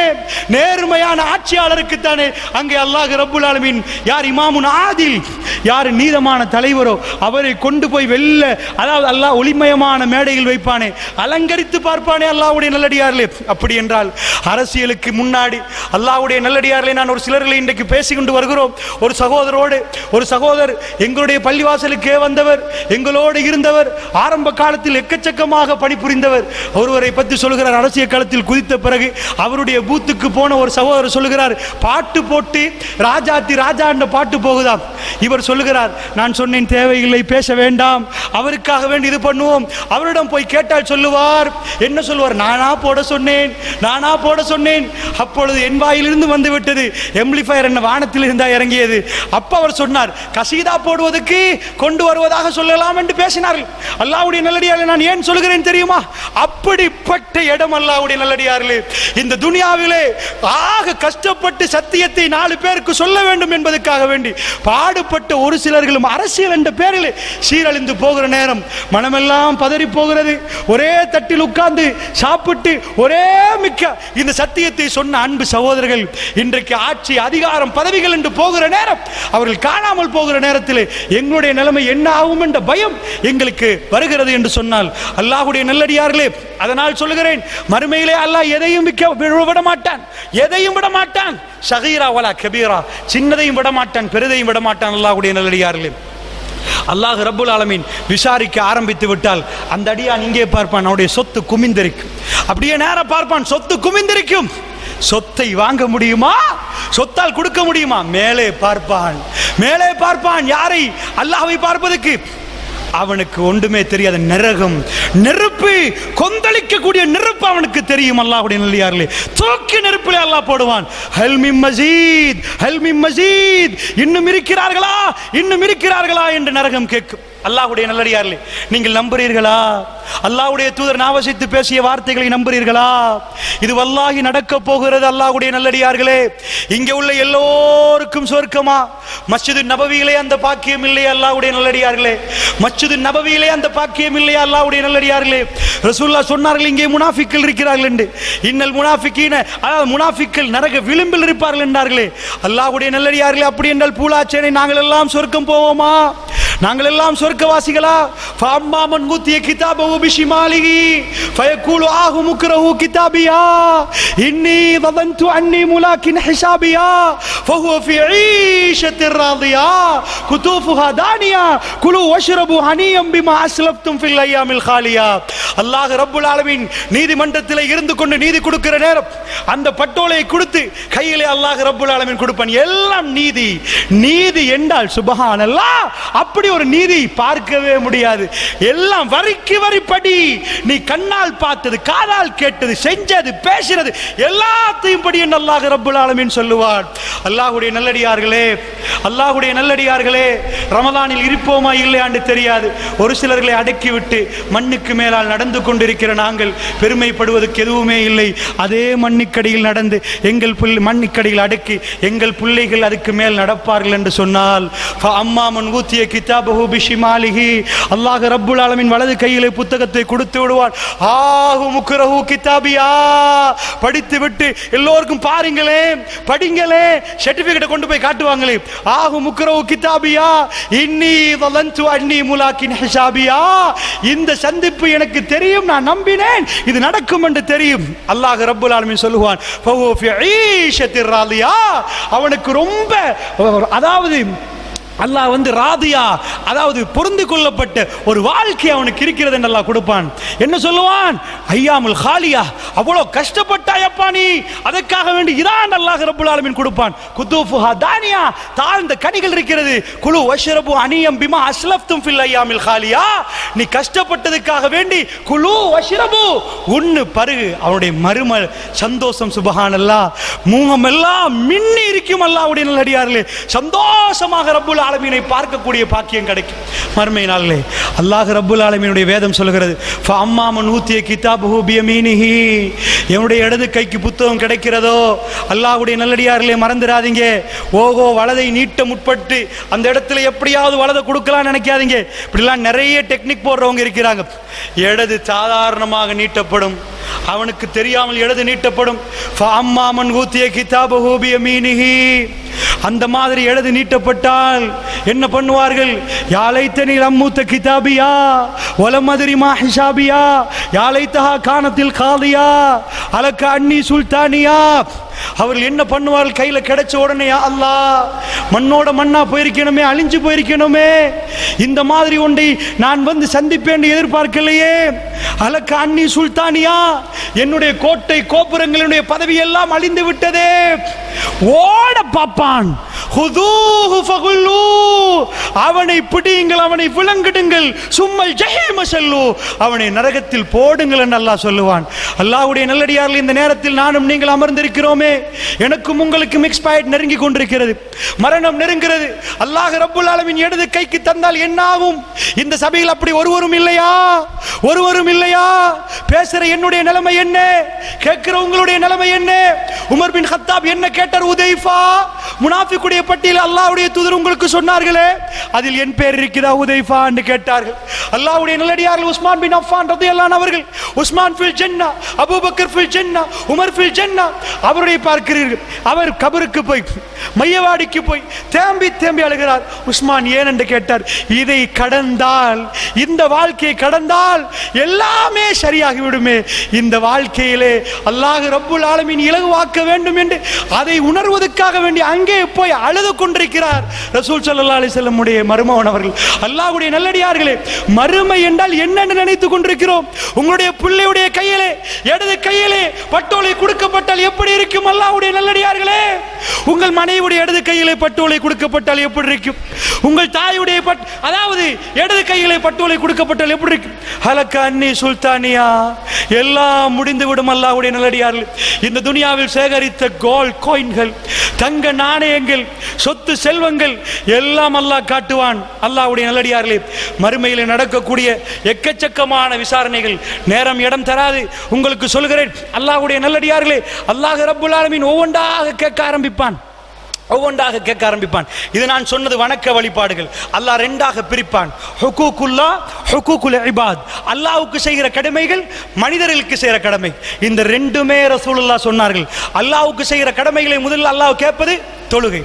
நேர்மையான ஆட்சியாளருக்கு தானே அங்கே அல்லாஹ் ரப்புல் ஆலமீன் யார் இமாமுன் ஆதில், யார் நீதமான தலைவரோ அவரை கொண்டு போய் வெல்ல, அதாவது அல்லாஹ் ஒளிமயமான மேடையில் வைப்பானே, அலங்கரித்து பார்ப்பானே அல்லாஹ்வுடைய நல்லடியார்களே. அப்படி என்றால் அரசியலுக்கு முன்னாடி அல்லாஹ்வுடைய நல்லடியார்களே, நான் ஒரு சிலர்களை இன்றைக்கு பேசிக்கொண்டு வருகிறோம். ஒரு சகோதரர் எங்களுடைய பள்ளிவாசலுக்கே வந்தவர், எங்களோடு இருந்தவர், ஆரம்ப காலத்தில் எக்கச்சக்கமாக பணிபுரிந்தவர். ஒருவரை பற்றி சொல்கிறார், அரசியல் களத்தில் குதித்த பிறகு அவருடைய பூத்துக்கு போன ஒரு சகோதரர் சொல்லுகிறார், பாட்டு போட்டு ராஜாத்தி ராஜா என்ற பாட்டு போகுதாம். இவர் சொல்லுகிறார், நான் சொன்னேன் தேவையில்லை, பேச வேண்டாம், அவருக்காக வேண்டி இது பண்ணுவோம். அவரிடம் போய் கேட்டால் சொல்லுவார், என்ன சொல்லுவார்? நானா போட சொன்னேன். அப்பொழுது என் வாயிலிருந்து வந்து விட்டது, எம்ப்ளிஃபயர் என்ன வானத்தில் இருந்தா இறங்கியது. அப்ப அவர் சொன்னார், கசீதா போடுவதற்கு கொண்டு வருவதாக சொல்லலாம் என்று பேசினார்கள். அல்லாஹ்வுடைய நல்லடியார்களே, நான் ஏன் சொல்கிறேன் தெரியுமா? அப்படிப்பட்ட இடம் அல்லாஹ்வுடைய நல்லடியார்களே. இந்த துனியாவிலே ஆக கஷ்டப்பட்டு சத்தியத்தை 4 பேருக்கு சொல்ல வேண்டும் என்பதற்காக வேண்டி பாடுபட்ட ஒரு சிலர்களும் அரசியல் என்ற பேரில் சீரழிந்து போகிற நேரம் மனமெல்லாம் பதறி போகிறது. ஒரே தட்டில் உட்கார்ந்து சாப்பிட்டு ஒரே மிக்க இந்த சத்தியத்தை சொன்ன அன்பு சகோதரர்கள் இன்றைக்கு ஆட்சி அதிகாரம் பதவிகள் என்று போகிற நேரம், அவர்கள் காணாமல் போகிற நேரத்தில் எங்களுடைய நிலைமை என்ன ஆகும் என்ற பயம் எங்களுக்கு வருகிறது என்று சொன்னால் அல்லாஹ்வுடைய நல்லடியார்களே, அதனால் சொல்லுகிறேன், மறுமையிலே அல்லாஹ் எதையும் விட மாட்டான். சகீரா வலா கபீரா, சின்னதையும் விட மாட்டான், பெரிதையும் விட மாட்டான். அல்லாஹ்வுடைய நல்லடியார்களே, அல்லாஹ் ரப்புல் ஆலமீன் விசாரிக்க ஆரம்பித்து விட்டால் அந்த அடியான் இங்கே பார்ப்பான், அவனுடைய சொத்து குமிந்திருக்கும். அப்படியே நேரம் பார்ப்பான், சொத்து குமிந்திருக்கும். சொத்தை வாங்க முடியுமா? சொத்தால் கொடுக்க முடியுமா? மேலே பார்ப்பான். யாரை? அல்லாஹ்வை பார்ப்பதற்கு. அவனுக்கு ஒன்றுமே தெரியாத நரகம், நெருப்பு, கொந்தளிக்கக்கூடிய நெருப்பு அவனுக்கு தெரியும். அல்லாஹ்வுடைய நல்லடியார்களே, தூக்கி நெருப்பிலே அல்லாஹ் போடுவான். ஹல் மின் மஸீத், ஹல் மின் மஸீத், இன்னும் இருக்கிறார்களா, இன்னும் இருக்கிறார்களா என்று நரகம் கேட்கும். அல்லாஹ்வுடைய நல்லடியார்களே, நீங்கள் நம்புறீர்களா? அல்லாஹ்வுடைய தூதர் நாவசித்து பேசிய வார்த்தைகளை நம்புறீர்களா? இது வல்லாஹி நடக்க போகிறது. அல்லாஹ்வுடைய நல்லடியார்களே, இங்கே உள்ள எல்லோருக்கும் சொர்க்கமா? மஸ்ஜிது நபவியிலே அந்த பாக்கியம் இல்லையா? அல்லாஹ்வுடைய நல்லடியார்களே, மஸ்ஜிது நபவியிலே அந்த பாக்கியம் இல்லையா? அல்லாஹ்வுடைய நல்லடியார்களே, ரசூலுல்லாஹ் சொன்னார்கள் இங்கே முனாஃபிக்கள் இருக்கிறார்கள் என்று. இன்னல் முனாஃபிகீன, அதாவது முனாஃபிக்கள் நரக விளிம்பில் இருப்பார்கள் என்றார்களே. அல்லாஹ்வுடைய நல்லடியார்களே, அப்படி என்றால் பூலாச்சேனை நாங்கள் எல்லாம் சொர்க்கம் போவோமா? நாங்கள் எல்லாம் சொர்க்கவாசிகளா? ஃபஅம்மா மன் ஊதிய கிதாபஹு பிஷிமாலிஹி ஃபயகூலு ஆஹு முக்ரஹு கிதாபியா இன்னி ظننtu அன்னி முலாகின் ஹிசாபியா ஃபஹுவ ஃபீ ஈஷத்திர் ராதியா குதூஃபுஹா தானியா குலு வஷ்ரபு ஹனியம் பிமா அஸ்லஃப்தும் ஃபில் அய்யாமில் காலியா. அல்லாஹ் ரப்புல் ஆலமீன் நீதிமன்றத்தில் இருந்து கொண்டு நீதி கொடுக்கிற நேரம் அந்த பட்டோலையை கொடுத்து கையிலே அல்லாஹ் ரப்புல் ஆலமீன் கொடுப்பான். எல்லாம் நீதி. நீதி என்றால் சுப்ஹானல்லாஹ், அப்படி ஒரு நீதி பார்க்கவே முடியாது. எல்லாம் வரிக்கு வரி படி. நீ கண்ணால் பார்த்தது, காதால் கேட்டது, செஞ்சது, பேசினது எல்லாத்தையும் படி என்று அல்லாஹ் ரப்புல் ஆலமீன் சொல்லுவார். அல்லாஹ்வுடைய நல்லடியார்களே, அல்லாஹ்வுடைய நல்லடியார்களே, ரமலானில் இருப்போமா இல்லையான்னு தெரியாது. ஒரு சிலர்களை அடக்கிவிட்டு மண்ணுக்கு மேலால் நடந்து கொண்டிருக்கிற நாங்கள் பெருமைப்படுவதற்கு எதுவுமே இல்லை. அதே மண்ணுக்கடியில் நடந்து எங்கள் மண்ணுக்கடியில் அடக்கி எங்கள் பிள்ளைகள் அதுக்கு மேல் நடப்பார்கள் என்று சொன்னால், அம்மா மன் ஊதிய கிதாபஹு பிஷிமாலிஹி, அல்லாஹ் ரப்புல் ஆலமீன் வலது கையிலே புத்தகத்தை கொடுத்து விடுவார். ஆஹு முக்ரஹு கிதாபியா, படித்து விட்டு எல்லோருக்கும் பாருங்களே, படிங்களே, சர்டிபிகேட் கொண்டு போய் காட்டுவாங்களே. ஆஹு முக்ரஹு கிதாபியா இன்னி ظننtu அன்னி முலாகின் ஹிசாபியா, இந்த சந்திப்பு எனக்கு தெரியும், நான் நம்பினேன் இது நடக்கும் என்று தெரியும். அல்லாஹ் ரப்புல் ஆலமீன் சொல்லுவான், ஃபஹுவ ஃபீ ஈஷத்திர் ராதியா, அவனுக்கு ரொம்ப, அதாவது அல்லாஹ் ராதியா, அதாவது பொருந்து கொள்ளப்பட்ட ஒரு வாழ்க்கை அவனுக்கு இருக்கிறது என்று அல்லாஹ் கொடுப்பான். என்ன சொல்லுவான்? ஐயாமுல் காலியா, அவ்வளவு கஷ்டப்பட்டாயப்பா நீ, அதற்காக வேண்டி இதான் அல்லாஹ் ரப்புல் ஆலமீன் கொடுப்பான். குதூஃபுஹா தானியா, தாழ்ந்த கனிகள் இருக்கிறது. குலு வஷ்ரபு அனியம் பிமா அஸ்லஃப்தும் ஃபில் அய்யாமில் காலியா, நீ கஷ்டப்பட்டதுக்காக வேண்டி குலு வஷ்ரபு, உண்ணு பருகு. அவனுடைய மறும சந்தோஷம் சுப்ஹானல்லாஹ், மூகம் எல்லாம் மின்னி இருக்கும். அல்லாஹ்வுடைய நல்லடியார்களே, சந்தோஷமாக ரப்புல் ஆலமீனை பார்க்கக்கூடிய பாக்கியம் கிடைக்கும் மறுமை நாளிலே. அல்லாஹ் ரப்புல் ஆலமீனுடைய வேதம் சொல்கிறது, ஃபஅம்மா மன் ஊதிய கிதாபஹு பியமீனிஹி, என்னுடைய இடது கைக்கு புத்தகம் கிடைக்கிறதோ, அல்லாஹ்வுடைய நல்லடியார்களே மறந்துடாதீங்க. ஓகோ வலதை நீட்ட முற்பட்டு அந்த இடத்துல எப்படியாவது வலதை கொடுக்கலாம் நினைக்காதீங்க. இப்படிலாம் நிறைய டெக்னிக் போடுறவங்க இருக்கிறாங்க. இடது சாதாரணமாக நீட்டப்படும், அவனுக்கு தெரியாமல் இடது நீட்டப்படும். ஃபஅம்மா மன் ஊதிய கிதாபஹு பியமீனிஹி, அந்த மாதிரி எழுது நீட்டப்பட்டால் என்ன பண்ணுவார்கள்? யாலைத்தனி லம்மூத்த கிதாபியா வலம் மத்ரி மா ஹிசாபியா யாலைத்தஹா கானத்தில் காதியா அலக அன்னி சுல்தானியா. அவர்கள் என்ன பண்ணுவார்கள்? கையில கிடைச்ச உடனே, யா அல்லாஹ், மண்ணோட மண்ணா போயிருக்கணுமே, அழிஞ்சு போயிருக்கணுமே, இந்த மாதிரி ஒன்றை நான் சந்திப்பேன் எதிர்பார்க்கலையே. அலக அன்னி சுல்தானியா, என்னுடைய கோட்டை கோபுரங்களுடைய பதவி எல்லாம் அழிந்து விட்டதே. ஓட பாப்பான். அவனை பிடியுங்கள், அவனை விலங்கிடுங்கள், சும்மல் ஜஹீம ஸல்லு, அவனை நரகத்தில் போடுங்கள் என்று அல்லாஹ் சொல்லுவான். அல்லாஹ்வுடைய நல்லடியார்கள், இந்த நேரத்தில் நானும் நீங்கள் அமர்ந்திருக்கிறோமே, எனக்கும் உங்களுக்கும் எக்ஸ்பயர்ட் நெருங்கி கொண்டிருக்கிறது, மரணம் நெருங்கிறது. அல்லாஹ் ரப்புல் ஆலமீன் இடது கைக்கு தந்தால் என்ன ஆகும்? இந்த சபையில் அப்படி ஒருவரும் இல்லையா? ஒருவரும் இல்லையா? பேசுற என்னுடைய நிலைமை என்ன? கேட்கிற உங்களுடைய நிலைமை என்ன? உமர் பின் கத்தாப் என்ன கேட்டார்? உதைஃபா, முனாஃபிக்குடைய பட்டியல் அல்லாஹ்வுடைய தூதர் உங்களுக்கு சொன்னார்களே, அதில் என் பேர் இருக்கிறதா உதைஃபா என்று கேட்டார்கள். அல்லாஹ்வுடைய நல்லடியார்கள் உஸ்மான் பின் அஃபான் ரலியல்லாஹு அன்ஹு அவர்கள், உஸ்மான் ஃபில் ஜன்னah, அபூபக்கர் ஃபில் ஜன்னah, உமர் ஃபில் ஜன்னah, அவரை பார்க்கிறீர்கள். அவர் கபருக்கு போய், மையவாடிக்கு போய் தேம்பி தேம்பி அழுகிறார். உஸ்மான் ஏன் என்று கேட்டார். இதை கடந்தால், இந்த வாழ்க்கையை கடந்தால் எல்லாமே சரியாகி விடுமே. இந்த வாழ்க்கையிலே அல்லாஹ் ரப்புல் ஆலமீன் இலகுவாக்க வேண்டும் என்று அதை உணர்வதற்காக வேண்டி அங்கே போய் அழுது கொண்டிருக்கிறார் ரசூல் ஸல்லல்லாஹு அலைஹி வஸல்லம் உடைய மருமகன் அவர்கள். அல்லாஹ்வுடைய நல்லடியார்களே, மறுமை என்றால் என்னன்னு நினைத்துக் கொண்டிருக்கிறோம்? உங்களுடைய பிள்ளையுடைய கையிலே, இடது கையிலே பட்டோலை கொடுக்கப்பட்டால் எப்படி இருக்கும்? அல்லாஹ்வுடைய நல்லடியார்களே, உங்கள் மனைவியுடைய இடது கையிலே பட்டோலை கொடுக்கப்பட்டால் எப்படி இருக்கும்? உங்கள் தாயுடைய அதாவது இடது கையிலே பட்டோலை கொடுக்கப்பட்டால் எப்படி இருக்கும்? ஹலக்க அன்னி சுல்தானியா, எல்லாம் முடிந்து விடும் அல்லாஹ்வுடைய நல்லடியார்கள். இந்த துனியாவில் சேகரித்த கோல்ட் காயின்கள், தங்க நாணயங்கள், சொத்து செல்வங்கள் எல்லாம் அல்லாஹ் காட்டுவான். அல்லாஹ்வுடைய நல்லடியார்களே, மறுமையில் நடக்கக்கூடிய எக்கச்சக்கமான விசாரணைகள் நேரம் இடம் தராது. உங்களுக்கு சொல்கிறேன், அல்லாஹ்வுடைய நல்லடியார்களே, அல்லாஹ் ரப்புல் ஆலமீன் ஒவ்வொன்றாக கேட்க ஆரம்பிப்பான். இது நான் சொன்னது வணக்க வழிபாடுகள். அல்லாஹ் ரெண்டாக பிரிப்பான். ஹுகூகுல்லாஹ், ஹுகூகுல் இபாத். அல்லாஹ்வுக்கு செய்கிற கடமைகள், மனிதர்களுக்கு செய்கிற கடமை. இந்த ரெண்டுமே ரசூலுல்லாஹ் சொன்னார்கள். அல்லாஹ்வுக்கு செய்கிற கடமைகளை முதல்ல அல்லாஹ் கேட்பது தொழுகை.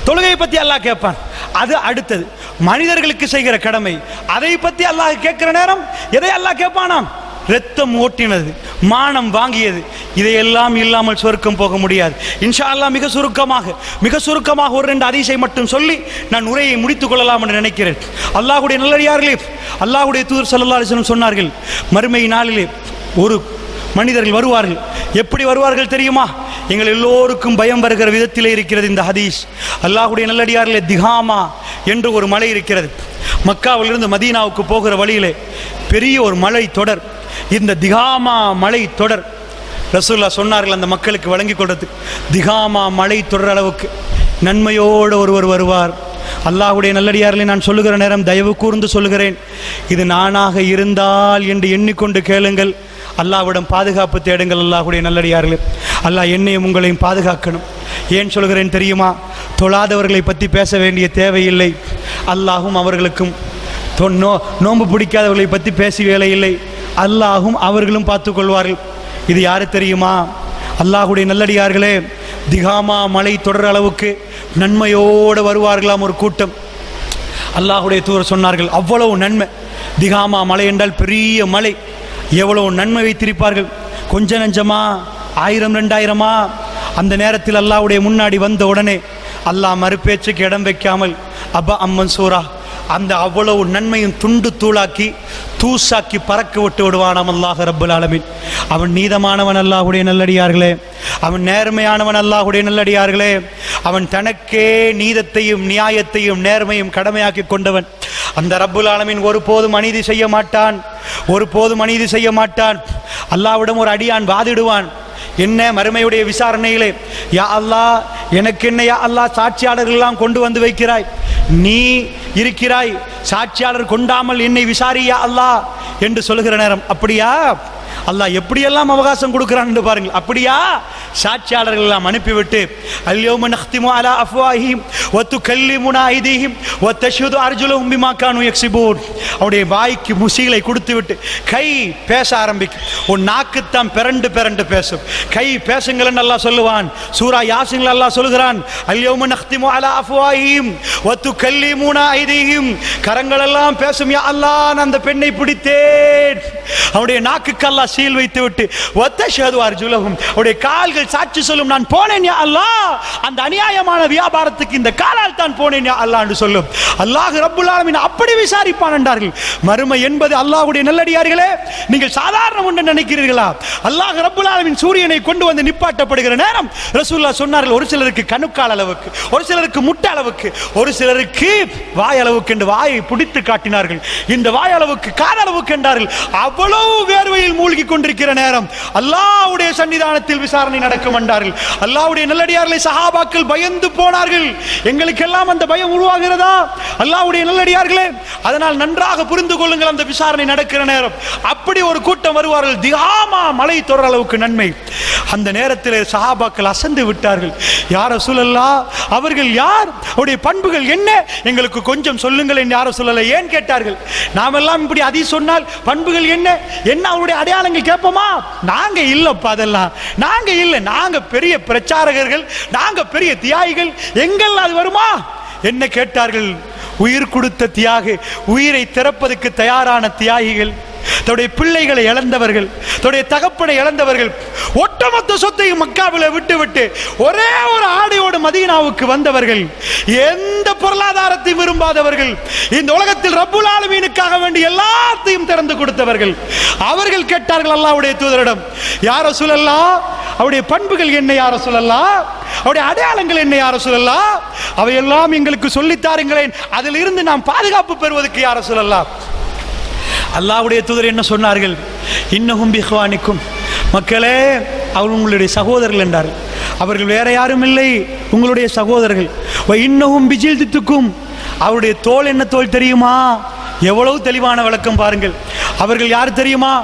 தொழுகையை பத்தி அல்லாஹ் கேட்பான். அது அடுத்தது மனிதர்களுக்கு செய்கிற கடமை. அதை பத்தி அல்லாஹ் கேட்கிற நேரம் எதை அல்லாஹ் கேட்பானாம்? ரத்தம் ஓட்டினது, மானம் வாங்கியது, இதையெல்லாம் இல்லாமல் சொர்க்கம் போக முடியாது. இன்ஷா அல்லாஹ் மிக சுருக்கமாக ஒரு 2 ஹதீஸை மட்டும் சொல்லி நான் உரையை முடித்துக் கொள்ளலாம் என்று நினைக்கிறேன். அல்லாஹ்வுடைய நல்லடியார்களே, அல்லாஹ்வுடைய தூதர் ஸல்லல்லாஹு அலைஹி வஸல்லம் சொன்னார்கள், மறுமை நாளிலே ஒரு மனிதர்கள் வருவார்கள். எப்படி வருவார்கள் தெரியுமா? எங்கள் எல்லோருக்கும் பயம் வருகிற விதத்திலே இருக்கிறது இந்த ஹதீஸ். அல்லாஹ்வுடைய நல்லடியார்களே, திகாமா என்று ஒரு மலை இருக்கிறது. மக்காவிலிருந்து மதீனாவுக்கு போகிற வழியிலே பெரிய ஒரு மலை தொடர். இந்த திகாமா மலை தொடர் ரசூலுல்லாஹ் சொன்னார்கள் அந்த மக்களுக்கு வழங்கி கொடுத்து, திகாமா மலை தொடர் அளவுக்கு நன்மையோடு ஒருவர் வருவார். அல்லாஹ்வுடைய நல்லடியார்களை நான் சொல்லுகிற நேரம் தயவு கூர்ந்து சொல்லுகிறேன், இது நானாக இருந்தால் என்று எண்ணிக்கொண்டு கேளுங்கள். அல்லாஹ்விடம் பாதுகாப்பு தேடுங்கள். அல்லாஹ்வுடைய நல்லடியார்களே, அல்லாஹ் என்னையும் உங்களையும் பாதுகாக்கணும். ஏன் சொல்கிறேன் தெரியுமா? தொழாதவர்களை பற்றி பேச வேண்டிய தேவையில்லை. அல்லாஹும் அவர்களுக்கும் நோன்பு பிடிக்காதவர்களை பற்றி பேசி வேலை இல்லை. அல்லாஹும் அவர்களும் பார்த்து கொள்வார்கள். இது யாரு தெரியுமா? அல்லாஹ்வுடைய நல்லடியார்களே, திகாமா மலை தொடர் அளவுக்கு நன்மையோடு வருவார்களாம் ஒரு கூட்டம். அல்லாஹ்வுடைய தூதர் சொன்னார்கள், அவ்வளவு நன்மை. திகாமா மலை என்றால் பெரிய மலை. எவ்வளவு நன்மை வைத்திருப்பார்கள். கொஞ்ச நஞ்சமா, 1000 2000 அந்த நேரத்தில் அல்லாஹ்வுடைய முன்னாடி வந்த உடனே அல்லாஹ் மறுபேச்சுக்கு இடம் வைக்காமல் அப்பா அம்மன் சூரா அந்த அவ்வளவு நன்மையும் துண்டு தூளாக்கி தூசாக்கி பறக்க விட்டு விடுவானாம் அல்லாஹ் ரப்புல் ஆலமீன். அவன் நீதமானவன் அல்லாஹ்வுடைய நல்லடியார்களே, அவன் நேர்மையானவன் அல்லாஹ்வுடைய நல்லடியார்களே. அவன் தனக்கே நீதத்தையும் நியாயத்தையும் நேர்மையும் கடமையாக்கி கொண்டவன். அந்த ரப்புல் ஆலமீன் ஒருபோதும் அநீதி செய்ய மாட்டான். அல்லாஹ்விடம் ஒரு அடியான் வாதிடுவான். என்ன மறுமையுடைய விசாரணையிலே, யா அல்லாஹ், எனக்கு என்ன யா அல்லாஹ் சாட்சியாளர்கள் எல்லாம் கொண்டு வந்து வைக்கிறாய், நீ இருக்கிறாய், சாட்சியாளர் கொண்டாமல் என்னை விசாரியா அல்லாஹ் என்று சொல்லுகிற நேரம், அப்படியா அல்லாஹ் எப்படியெல்லாம் அவகாசம் கொடுக்கிறான் என்று பாருங்கள். அப்படியா சாட்சியாளர்கள் எல்லாம் அனுப்பிவிட்டு, அல்யௌம நக்திமு அலா அஃப்வாஹிஹிம் வ துகல்லிமுனா ஐதீஹிம் வ தஷ்ஹது அர்ஜுலுஹும் பிமா கானூ யக்ஸிபூன். அவருடைய வாய்க்கு முசீலை கொடுத்து விட்டு கை பேச ஆரம்பிக்கும். ஒரு நாக்குத்தான் பிறண்டு பேசும். கை பேசுங்கள் அல்லாஹ் சொல்லுவான். சூரா யாசின்ல அல்லாஹ் சொல்கிறான், அல்யௌம நக்திமு அலா அஃப்வாஹிஹிம் வ துகல்லிமுனா ஐதீஹிம். கரங்கள் எல்லாம் பேசும், யா அல்லாஹ் நான் அந்த பெண்ணை பிடித்தேன். அவருடைய நாக்குக்கு அல்லாஹ் சீல் வைத்து விட்டு வ தஷ்ஹது அர்ஜுலுஹும், அவருடைய கால்கள் சாட்சி சொல்லும், நான் போனேன் யா அல்லாஹ், அந்த அநியாயமான வியாபாரத்துக்கு இந்த காலால் தான் போனேன் யா அல்லாஹ் என்று சொல்லும். அல்லாஹ் ரப்புல் ஆலமீன் அப்படி விசாரிப்பான் என்றார்கள். மறுமை என்பது அல்லாஹ்வுடைய நல்லடியார்களே, நீங்கள் சாதாரண ஒன்று நினைக்கிறீர்களா? அல்லாஹ் ரப்புல் ஆலமீன் சூரியனை கொண்டு வந்து நிப்பாட்டப்படுகிற நேரம் ரசூலுல்லாஹ் சொன்னார்கள், ஒரு சிலருக்கு கணுக்கால் அளவுக்கு, ஒரு சிலருக்கு முட்டை அளவுக்கு, ஒரு சிலருக்கு வாய் அளவுக்கு என்று வாயை பிடித்து காட்டினார்கள். இந்த வாய் அளவுக்கு கால் அளவுக்கு என்றார்கள். அவ்வளவு வேர்வையில் மூழ்கி கொண்டிருக்கிற நேரம் அல்லாஹ்வுடைய சன்னிதானத்தில் விசாரணை நடக்கும் என்றார்கள். அல்லாஹ்வுடைய நல்லடியார்களை சஹாபாக்கள் பயந்து போனார்கள். எங்களுக்கெல்லாம் அந்த பயம் உருவாகிறதா? அல்லாஹ்வுடைய நல்லடியார்களே, அதனால் நன்றாக புரிந்து கொள்ளுங்கள். அந்த விசாரணை நடக்கிற நேரம் அப்படி ஒரு கூட்டம் வருவார்கள். திகாமா மலை தொடர் அளவுக்கு நன்மை. அந்த நேரத்தில் சஹாபாக்கள் அசந்து விட்டார்கள். யார் ரசூலல்லாஹ், அவர்கள் யார், அவருடைய பண்புகள் என்ன, எங்களுக்கு கொஞ்சம் சொல்லுங்கள் என்று யார் ரசூலல்லாஹ் ஏன் கேட்டார்கள்? நாமெல்லாம் இப்படி அதி சொன்னால் பண்புகள் என்ன அவருடைய அடையாளங்கள் கேட்போமா? நாங்க இல்லப்பா, அதெல்லாம் நாங்க இல்ல, நாங்க பெரிய பிரச்சாரகர்கள், நாங்க பெரிய தியாகிகள், எங்கள் அது வருமா என்ன கேட்டார்கள்? உயிர் கொடுத்த தியாக, உயிரை திறப்பதற்கு தயாரான தியாகிகள், தன்னுடைய பிள்ளைகளை இழந்தவர்கள், தன்னுடைய தகப்பனை இழந்தவர்கள், ஒட்டுமொத்த சொத்தையும் மக்காவில் விட்டு ஒரே ஒரு ஆடையோடு மதீனாவுக்கு வந்தவர்கள், எந்த பொருளாதாரத்தை விரும்பாதவர்கள், இந்த உலகத்தில் ரப்புல் ஆலமீனுக்காக வேண்டி எல்லாத்தையும் திறந்து கொடுத்தவர்கள். அவர்கள் கேட்டார்கள் அல்லாஹ்வுடைய தூதரிடம், யா ரசூலல்லாஹ், அவருடைய பண்புகள் என்ன யா ரசூலல்லாஹ், அவருடைய அடையாளங்கள் என்ன யா ரசூலல்லாஹ், அவையெல்லாம் எங்களுக்கு சொல்லித்தாருங்களேன், அதில் இருந்து நாம் பாதுகாப்பு பெறுவதற்கு யா ரசூலல்லாஹ். அல்லாஹ்வுடைய தூதர் என்ன சொன்னார்கள்? இன்னஹும் பிஹ்வானிக்கும், மக்களே அவர் உங்களுடைய சகோதரர்கள் என்றார்கள். அவர்கள் வேற யாரும் இல்லை, உங்களுடைய சகோதரர்கள். இன்னஹும் பிஜில்தித்துக்கும், அவருடைய தோல் என்ன தோல் தெரியுமா? எவ்வளவு தெளிவான விளக்கம் பாருங்கள். அவர்கள் யார் தெரியுமா?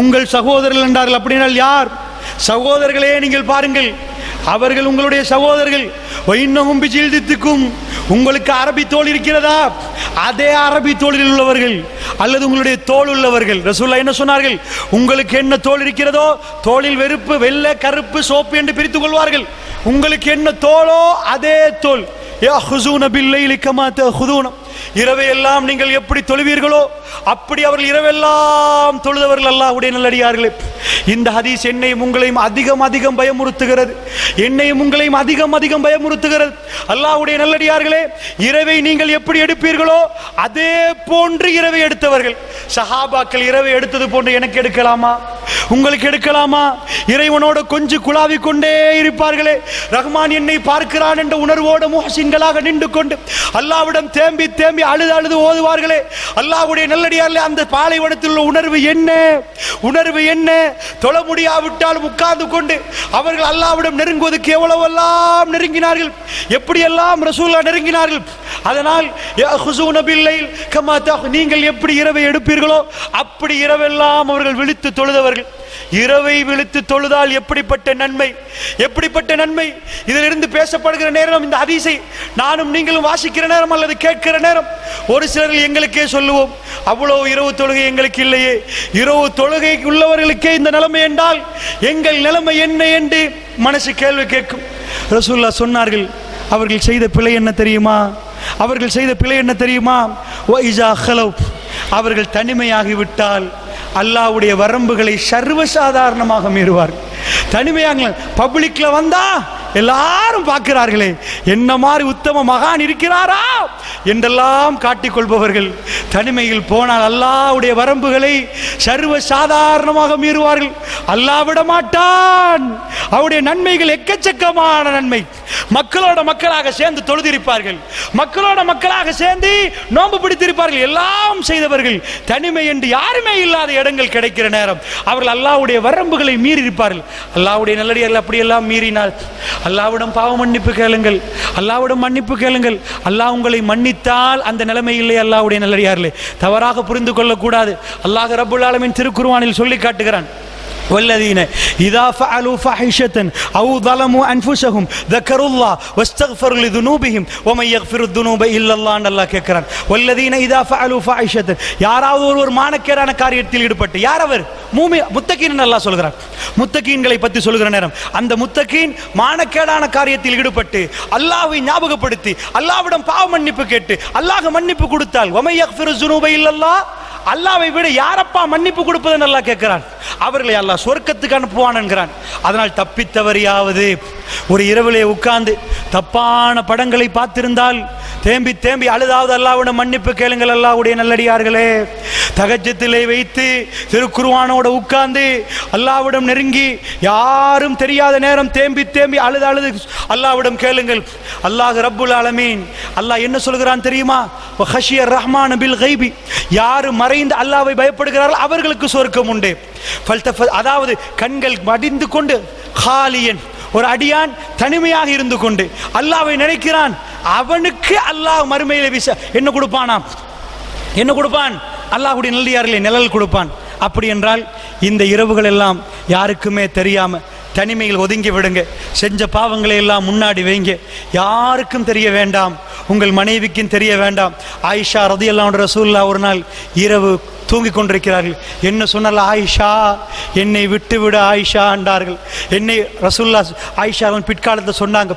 உங்கள் சகோதரர்கள் என்றார்கள். அப்படினால் யார்? சகோதரர்களே நீங்கள் பாருங்கள், அவர்கள் உங்களுடைய சகோதரர்கள். இன்னஹும் பிஜில்தித்துக்கும், உங்களுக்கு அரபி தோல் இருக்கிறதா? அதே அரபி தோளில் உள்ளவர்கள் அல்லது உங்களுடைய தோல் உள்ளவர்கள். ரசூலுல்லாஹ் என்ன சொன்னார்கள்? உங்களுக்கு என்ன தோல் இருக்கிறதோ, தோளில் வெறுப்பு, வெள்ளை, கருப்பு, சோப்பு என்று பிரித்துக் கொள்வார்கள். உங்களுக்கு என்ன தோலோ அதே தோல். யஹுஸூன பில்லைலி கமா தஹுதூன, இரவையெல்லாம் நீங்கள் எப்படி தொழுவீர்களோ அப்படி அவர்கள் இரவெல்லாம் தொழுதவர்கள். அல்லாஹ்வுடைய நல்லடியார்களே, இந்த ஹதீஸ் என்னையும் உங்களையும் அதிகம் பயமுறுத்துகிறது. என்னையும் உங்களையும் அதிகம் பயமுறுத்துகிறது. அல்லாஹ்வுடைய நல்லடியார்களே, இரவை நீங்கள் எப்படி எடுப்பீர்களோ அதே போன்று இரவை எடுத்தவர்கள். சஹாபாக்கள் இரவை எடுத்தது போன்று எனக்கு எடுக்கலாமா? உங்களுக்கு எடுக்கலாமா? இறைவனோடு கொஞ்சம் குழாவி கொண்டே இருப்பார்களே. ரஹ்மான் என்னை பார்க்கிறான் என்ற உணர்வோடு முஹ்சின்களாக நின்று கொண்டு அல்லாஹ்விடம் தேம்பி அழுது ஓதுவார்களே. அல்லாஹ்வுடைய நல்லடியார்களே, அந்த பாலைவனத்தில் உள்ள உணர்வு என்ன? தொழ முடியாவிட்டால் உட்கார்ந்து கொண்டு அவர்கள் அல்லாஹ்விடம் நெருங்குவதற்கு எவ்வளவெல்லாம் நெருங்கினார்கள், எப்படியெல்லாம் ரசூலுல்லாஹ் நெருங்கினார்கள். அதனால் யஹுஸூன பில்லைல் கமா தஹ், நீங்கள் எப்படி இரவை எடுப்பீர்களோ அப்படி இரவெல்லாம் அவர்கள் விழித்து தொழுதவர்கள். இரவை விழித்து தொழுதால் எப்படிப்பட்ட நன்மை! இதிலிருந்து பேசப்படுகிற நேரம், இந்த ஹதீஸை நானும் நீங்களும் வாசிக்கிற நேரம் அல்லது கேட்கிற நேரம், ஒரு சிலர்கள் எங்களுக்கே சொல்லுவோம், அவ்வளவு இரவு தொழுகை எங்களுக்கு இல்லையே, இரவு தொழுகை உள்ளவர்களுக்கே இந்த நிலைமை என்றால் எங்கள் நிலைமை என்ன என்று மனசு கேள்வி கேட்கும். ரசூலுல்லாஹ் சொன்னார்கள், அவர்கள் செய்த பிழை என்ன தெரியுமா? அவர்கள் தனிமையாகிவிட்டால் அல்லாஹ்வுடைய வரம்புகளை சர்வசாதாரணமாக மீறுவார். தனிமையாக பப்ளிக்ல வந்தா எல்லாரும் பார்க்கிறார்களே, என்ன மாதிரி உத்தம மகான் இருக்கிறாரா என்றெல்லாம் காட்டிக்கொள்பவர்கள் தனிமையில் போனால் அல்லாஹ்வுடைய வரம்புகளை சர்வசாதாரணமாக மீறுவார்கள். அல்லாஹ் விட மாட்டான். அவருடைய நன்மைகள் எக்கச்சக்கமான நன்மை. மக்களோட மக்களாக சேர்ந்து தொழுதிருப்பார்கள், மக்களோட மக்களாக சேர்ந்து நோன்பு பிடித்திருப்பார்கள், எல்லாம் செய்தவர்கள். தனிமை என்று யாருமே இல்லாத இடங்கள் கிடைக்கிற நேரம் அவர்கள் அல்லாஹ்வுடைய வரம்புகளை மீறி இருப்பார்கள். அல்லாஹ்வுடைய நல்லடியார்கள் அப்படியெல்லாம் மீறினால் அல்லாஹ்விடம் பாவ மன்னிப்பு கேளுங்கள், அல்லாஹ்விடம் மன்னிப்பு கேளுங்கள். அல்லாஹ் உங்களை மன்னித்தால் அந்த நிலைமை இல்லை. அல்லாஹ்வுடைய நல்லடியார்களே, தவறாக புரிந்து கொள்ளக்கூடாது. அல்லாஹ் ரப்புல் ஆலமீன் திருக்குர்ஆனில் சொல்லி காட்டுகிறான், والذين إذا فعلوا فاحشة أو ظلموا أنفسهم ذكروا الله واستغفروا لذنوبهم ومن يغفر الذنوب إلا الله. அல்லாஹ் கேட்கிறான், والذين إذا فعلوا فاحشة, யாராவது ஒரு மானக்கேடான காரியத்தில் ஈடுபட்டு, யார் அவர்? முத்தகீன் அல்லாஹ் சொல்கிறார். முத்தகீன்களை பற்றி சொல்கிற நேரம், அந்த முத்தகீன் மானக்கேடான காரியத்தில் ஈடுபட்டு அல்லாஹ்வை ஞாபகப்படுத்தி அல்லாஹ்விடம் பாவ மன்னிப்பு கேட்டு அல்லாஹ் மன்னிப்பு கொடுத்தால், ومن يغفر الذنوب إلا الله, அல்லாஹ்வை விட யாரப்பா மன்னிப்பு கொடுப்பதுன்னு அல்லாஹ் கேட்கிறான். அவர்களை அல்லாஹ் சொர்க்கத்துக்கு அனுப்புவான் என்கிறான். அதனால் தப்பித்தவரையாவது ஒரு இரவிலே உட்கார்ந்து தப்பான படங்களை பார்த்திருந்தால் தேம்பி அழுதாவது அல்லாஹ்விடம் மன்னிப்பு கேளுங்கள். அல்லாஹ்வுடைய நல்லடியார்களே, தஹஜ்ஜுதிலே வைத்து திருக்குர்ஆனோட உட்கார்ந்து அல்லாஹ்விடம் நெருங்கி யாரும் தெரியாத நேரம் தேம்பி அழுது அல்லாஹ்விடம் கேளுங்கள். அல்லாஹ் ரப்புல் ஆலமீன் அல்லாஹ் என்ன சொல்கிறான் தெரியுமா? வஹஷியர் ரஹ்மான் பில் கைபி, யார் மறைந்து அல்லாஹ்வை பயப்படுகிறார்கள் அவர்களுக்கு சொர்க்கம் உண்டு. அதாவது கண்கள் மடிந்து கொண்டு ஹாலியன், ஒரு அடியான் தனிமையாக இருந்து கொண்டு அல்லாஹ்வை நினைக்கிறான், அவனுக்கு அல்லாஹ் மறுமையிலே என்ன கொடுப்பான்? அல்லாஹ்வுடைய நல்லடியார்களே நிழல் கொடுப்பான். அப்படி என்றால் இந்த இரவுகள் எல்லாம் யாருக்குமே தெரியாம தனிமையில் ஒதுங்கி விடுங்க. செஞ்ச பாவங்களை எல்லாம் முன்னாடி வைங்க, யாருக்கும் தெரிய வேண்டாம், உங்கள் மனைவிக்கும் தெரிய வேண்டாம். ஆயிஷா ரலியல்லாஹு அன்ஹா ரசூலுல்லாஹ் ஒரு நாள் இரவு தூங்கிக் கொண்டிருக்கிறார்கள். என்ன சொன்னால, ஆயிஷா என்னை விட்டு விட ஆயிஷா என்றார்கள். என்னை ரசூலுல்லாஹ் ஆயிஷா பிற்காலத்தில் சொன்னாங்க.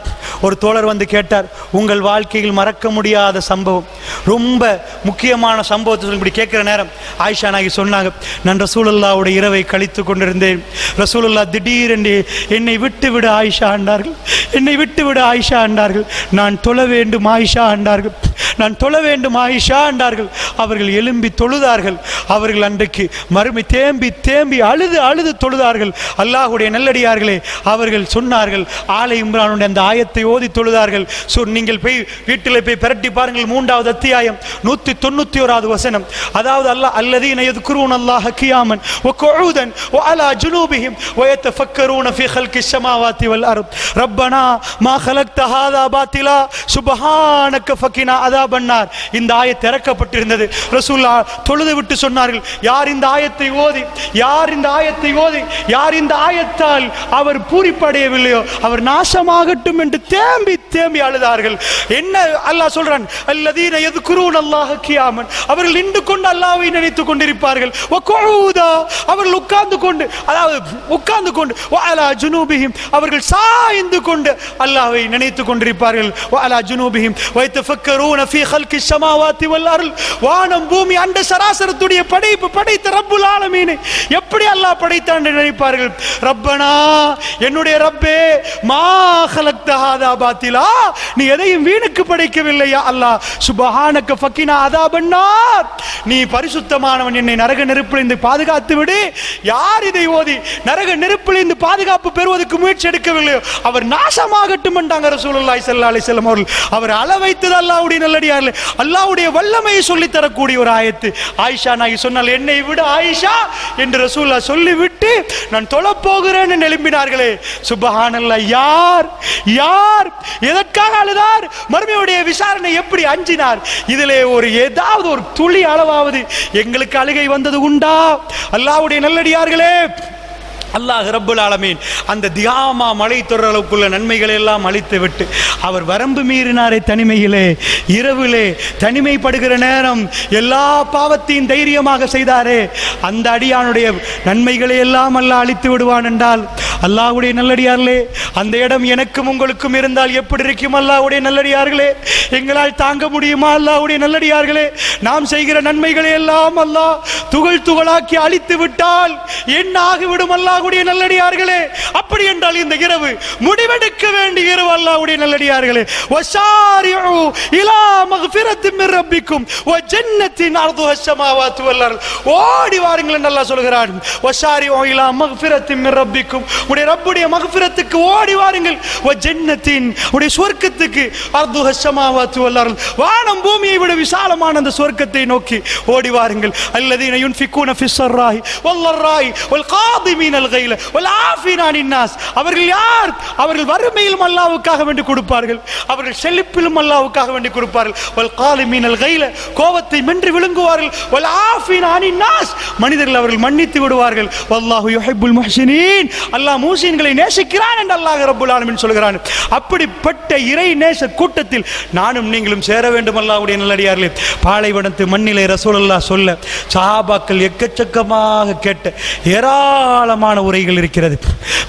ஒரு தோழர் வந்து கேட்டார், உங்கள் வாழ்க்கையில் மறக்க முடியாத சம்பவம், ரொம்ப முக்கியமான சம்பவத்தை சொல்லி இப்படி கேட்கிற நேரம் ஆயிஷா நாயகி சொன்னாங்க, நான் ரசூலுல்லாஹ்வுடைய இரவை கழித்து கொண்டிருந்தேன். ரசூலுல்லாஹ் திடீரென்று என்னை விட்டு விட ஆயிஷா என்றார்கள். என்னை விட்டு விட ஆயிஷா என்றார்கள். நான் தொழ வேண்டும் ஆயிஷா என்றார்கள். நான் தொழ வேண்டும் ஆயிஷா என்றார்கள். அவர்கள் எழும்பி தொழுதார்கள். அவர்கள் அன்றைக்கு மறுமை தேம்பி தேம்பி அழுது அழுது தொழுதார்கள். அல்லாஹ்வுடைய நல்லடியார்களே, அவர்கள் சொன்னார்கள், ஆலை இம்ரானுடைய அந்த ஆயத்தை ஓதி தொழுதார்கள். நீங்கள் போய் வீட்டில் போய் பிரட்டி பாருங்கள், 3வது அத்தியாயம் 191வது வசனம். அதாவது அல்லாஹ் அல்லதீன யذ்குரூன அல்லாஹ கியாமன் வ குஊதன் வ அலா ஜுனூபிஹிம் வ யதஃபக்கரூன ஃபீ ஹல்கிஸ் ஸமாவாதி வல் அர்த் ரப்பனா மா خلقت هذا باطلا سبحانك فقنا عذاب النار. இந்த ஆயத் இறக்கப்பட்டிருந்தது. ரசூலுல்லாஹ் தொழுது விட்டு சொன்னார்கள், யார் இந்த ஆயத்தை ஓதி யார் இந்த ஆயத்தால் அவர் பூரிப்படையவில்லையோ அவர் நாசமாகட்டும் என்று தேம்பி தேம்பி அழுதார்கள். என்ன அல்லாஹ் சொல்றான், அல்லதீன யذ்குரூன அல்லாஹ கியாமன், அவர்கள் நின்று கொண்டு அல்லாஹ்வை நினைத்துக் கொண்டிருப்பார்கள். வ குஊதா, அவர்கள் உட்கார்ந்து கொண்டு, அதாவது உட்கார்ந்து கொண்டு, வ அலா ஜுனூபிஹிம், அவர்கள் சாய்ந்து கொண்டு அல்லாஹ்வை நினைத்துக் கொண்டிருப்பார்கள். வ அலா ஜுனூபிஹிம் வ யதஃபக்கரூன ஃபீ ஹல்கிஸ் ஸமாவாதி வல் அர்த், வானம் பூமி அண்ட சராசரத்துடைய படைப்பு படைத்த ரப்புல் ஆலமீனை எப்படி அல்லாஹ் படைத்தான் என்று நினைப்பார்கள். ரப்பனா, என்னுடைய ரப்பே, மா خلقت هذا باطلا, நீ எதையும் வீணுக்கு படைக்கவில்லையா அல்லாஹ். சுப்ஹானக ஃபகினா அஸாபன் நார், நீ பரிசுத்தமானவன், என்னை நரக நெருப்பிலிருந்து பாதுகாத்து விடு. யார் இதை ஓதி நரக நெருப்பிலிருந்து பாதுகாப்பு பெறுவதற்கு முயற்சி எடுக்கவில்லையோ அவர் நாசமாகட்டும் என்றாங்க ரசூலுல்லாஹி ஸல்லல்லாஹு அலைஹி வஸல்லம் அவர்கள். அவர் அள வைத்தது அல்லாஹ்வுடைய நல்லடியார்களே, அல்லாஹ்வுடைய வல்லமையை சொல்லி தரக்கூடிய ஒரு ஆயத்து. ஆயிஷா நாயகி சொன்னால், என்னை விட ஆயிஷா என்று ரசூலுல்லாஹ் சொல்லிவிட்டு நான் தொழப் போகிறேன் என்று எழும்பினார்களே. சுப்ஹானல்லாஹ், யார் எதற்காக அழுதார், மறுமையுடைய விசாரணை எப்படி அஞ்சினார், இதிலே ஒரு ஏதாவது ஒரு துளி அளவாவது எங்களுக்கு அழுகை வந்தது உண்டா? அல்லாஹ்வுடைய நல்லடியார்களே, அல்லாஹ் ரப்புல் ஆலமீன் அந்த தியாமா மலை தொடரலுக்குள்ள நன்மைகளை எல்லாம் அழித்து விட்டு அவர் வரம்பு மீறினாரே தனிமையிலே, இரவிலே தனிமைப்படுகிற நேரம் எல்லா பாவத்தையும் தைரியமாக செய்தாரே, அந்த அடியானுடைய நன்மைகளை எல்லாம் அல்லாஹ் அழித்து விடுவான் என்றால், அல்லாஹ்வுடைய நல்லடியார்களே, அந்த இடம் எனக்கும் உங்களுக்கும் இருந்தால் எப்படி இருக்கும்? அல்லாஹ்வுடைய நல்லடியார்களே, எங்களால் தாங்க முடியுமா? அல்லாஹ்வுடைய நல்லடியார்களே, நாம் செய்கிற நன்மைகளை எல்லாம் அல்லாஹ் துகள் துகளாக்கி அழித்து விட்டால் என்ன ஆகிவிடும்? அல்லாஹ்வுடைய நல்லடியார்களே, அப்படி என்றால் இந்த இரவு முடிவெடுக்க வேண்டிய இரவு. அல்லாஹ்வுடைய நல்லடியார்களே, வஸாரிஉ இலா மக்ஃபிரத்தின் மிர் ரப்பிக்கும் வ ஜன்னத்தின் அர்துஹா ஸமாவாத்து வல் அர்த், ஓடி வாருங்கள் என்று அல்லாஹ் சொல்கிறான். வஸாரிஉ இலா மக்ஃபிரத்தின் மிர் ரப்பிக்கும், உடைய ரப்புடைய மக்ஃபிரத்துக்கு ஓடி வாருங்கள். வ ஜன்னத்தின், உடைய சுவர்க்கத்துக்கு, அர்துஹா ஸமாவாத்து வல் அர்த், வானம் பூமியை விட விசாலமான அந்த சுவர்க்கத்தை நோக்கி ஓடி வாருங்கள். அல்லதீன யுன்ஃபிகூன ஃபிஸ் ஸர்ராஹி வல் ضراء வல் காதிமீன அல் கைல வல் ஆஃபீன அனின் நாஸ். அவர்கள் யார்? அவர்கள் வறுமையிலும் அல்லாஹ்வுக்காக வேண்டி கொடுப்பார்கள், அவர்கள் செழிப்பிலும் அல்லாஹ்வுக்காக வேண்டி கொடுப்பார்கள். வல் காலிமீன அல் கைல, கோபத்தை மென்று விழுங்குவார்கள். வல் ஆஃபீன அனின் நாஸ், மனிதர்கள் அவர்கள் மன்னித்து விடுவார்கள். வல்லாஹு யுஹிப்புல் முஹ்சினீன், அல்லாஹ் மூசின்களை நேசிக்கிறான் என்று அல்லாஹ் ரப்புல் ஆலமீன் சொல்கிறான். அப்படிப்பட்ட இறை நேச கூட்டத்தில் நானும் நீங்களும் சேர வேண்டும். அல்லாஹ்வுடைய நல்லடியார்களே, பாலைவனத்து மண்ணிலே ரசூலுல்லாஹ் சொல்ல சஹாபாக்கள் எக்கச்சக்கமாக கேட்ட ஏராளமான உரைகள் இருக்கிறது.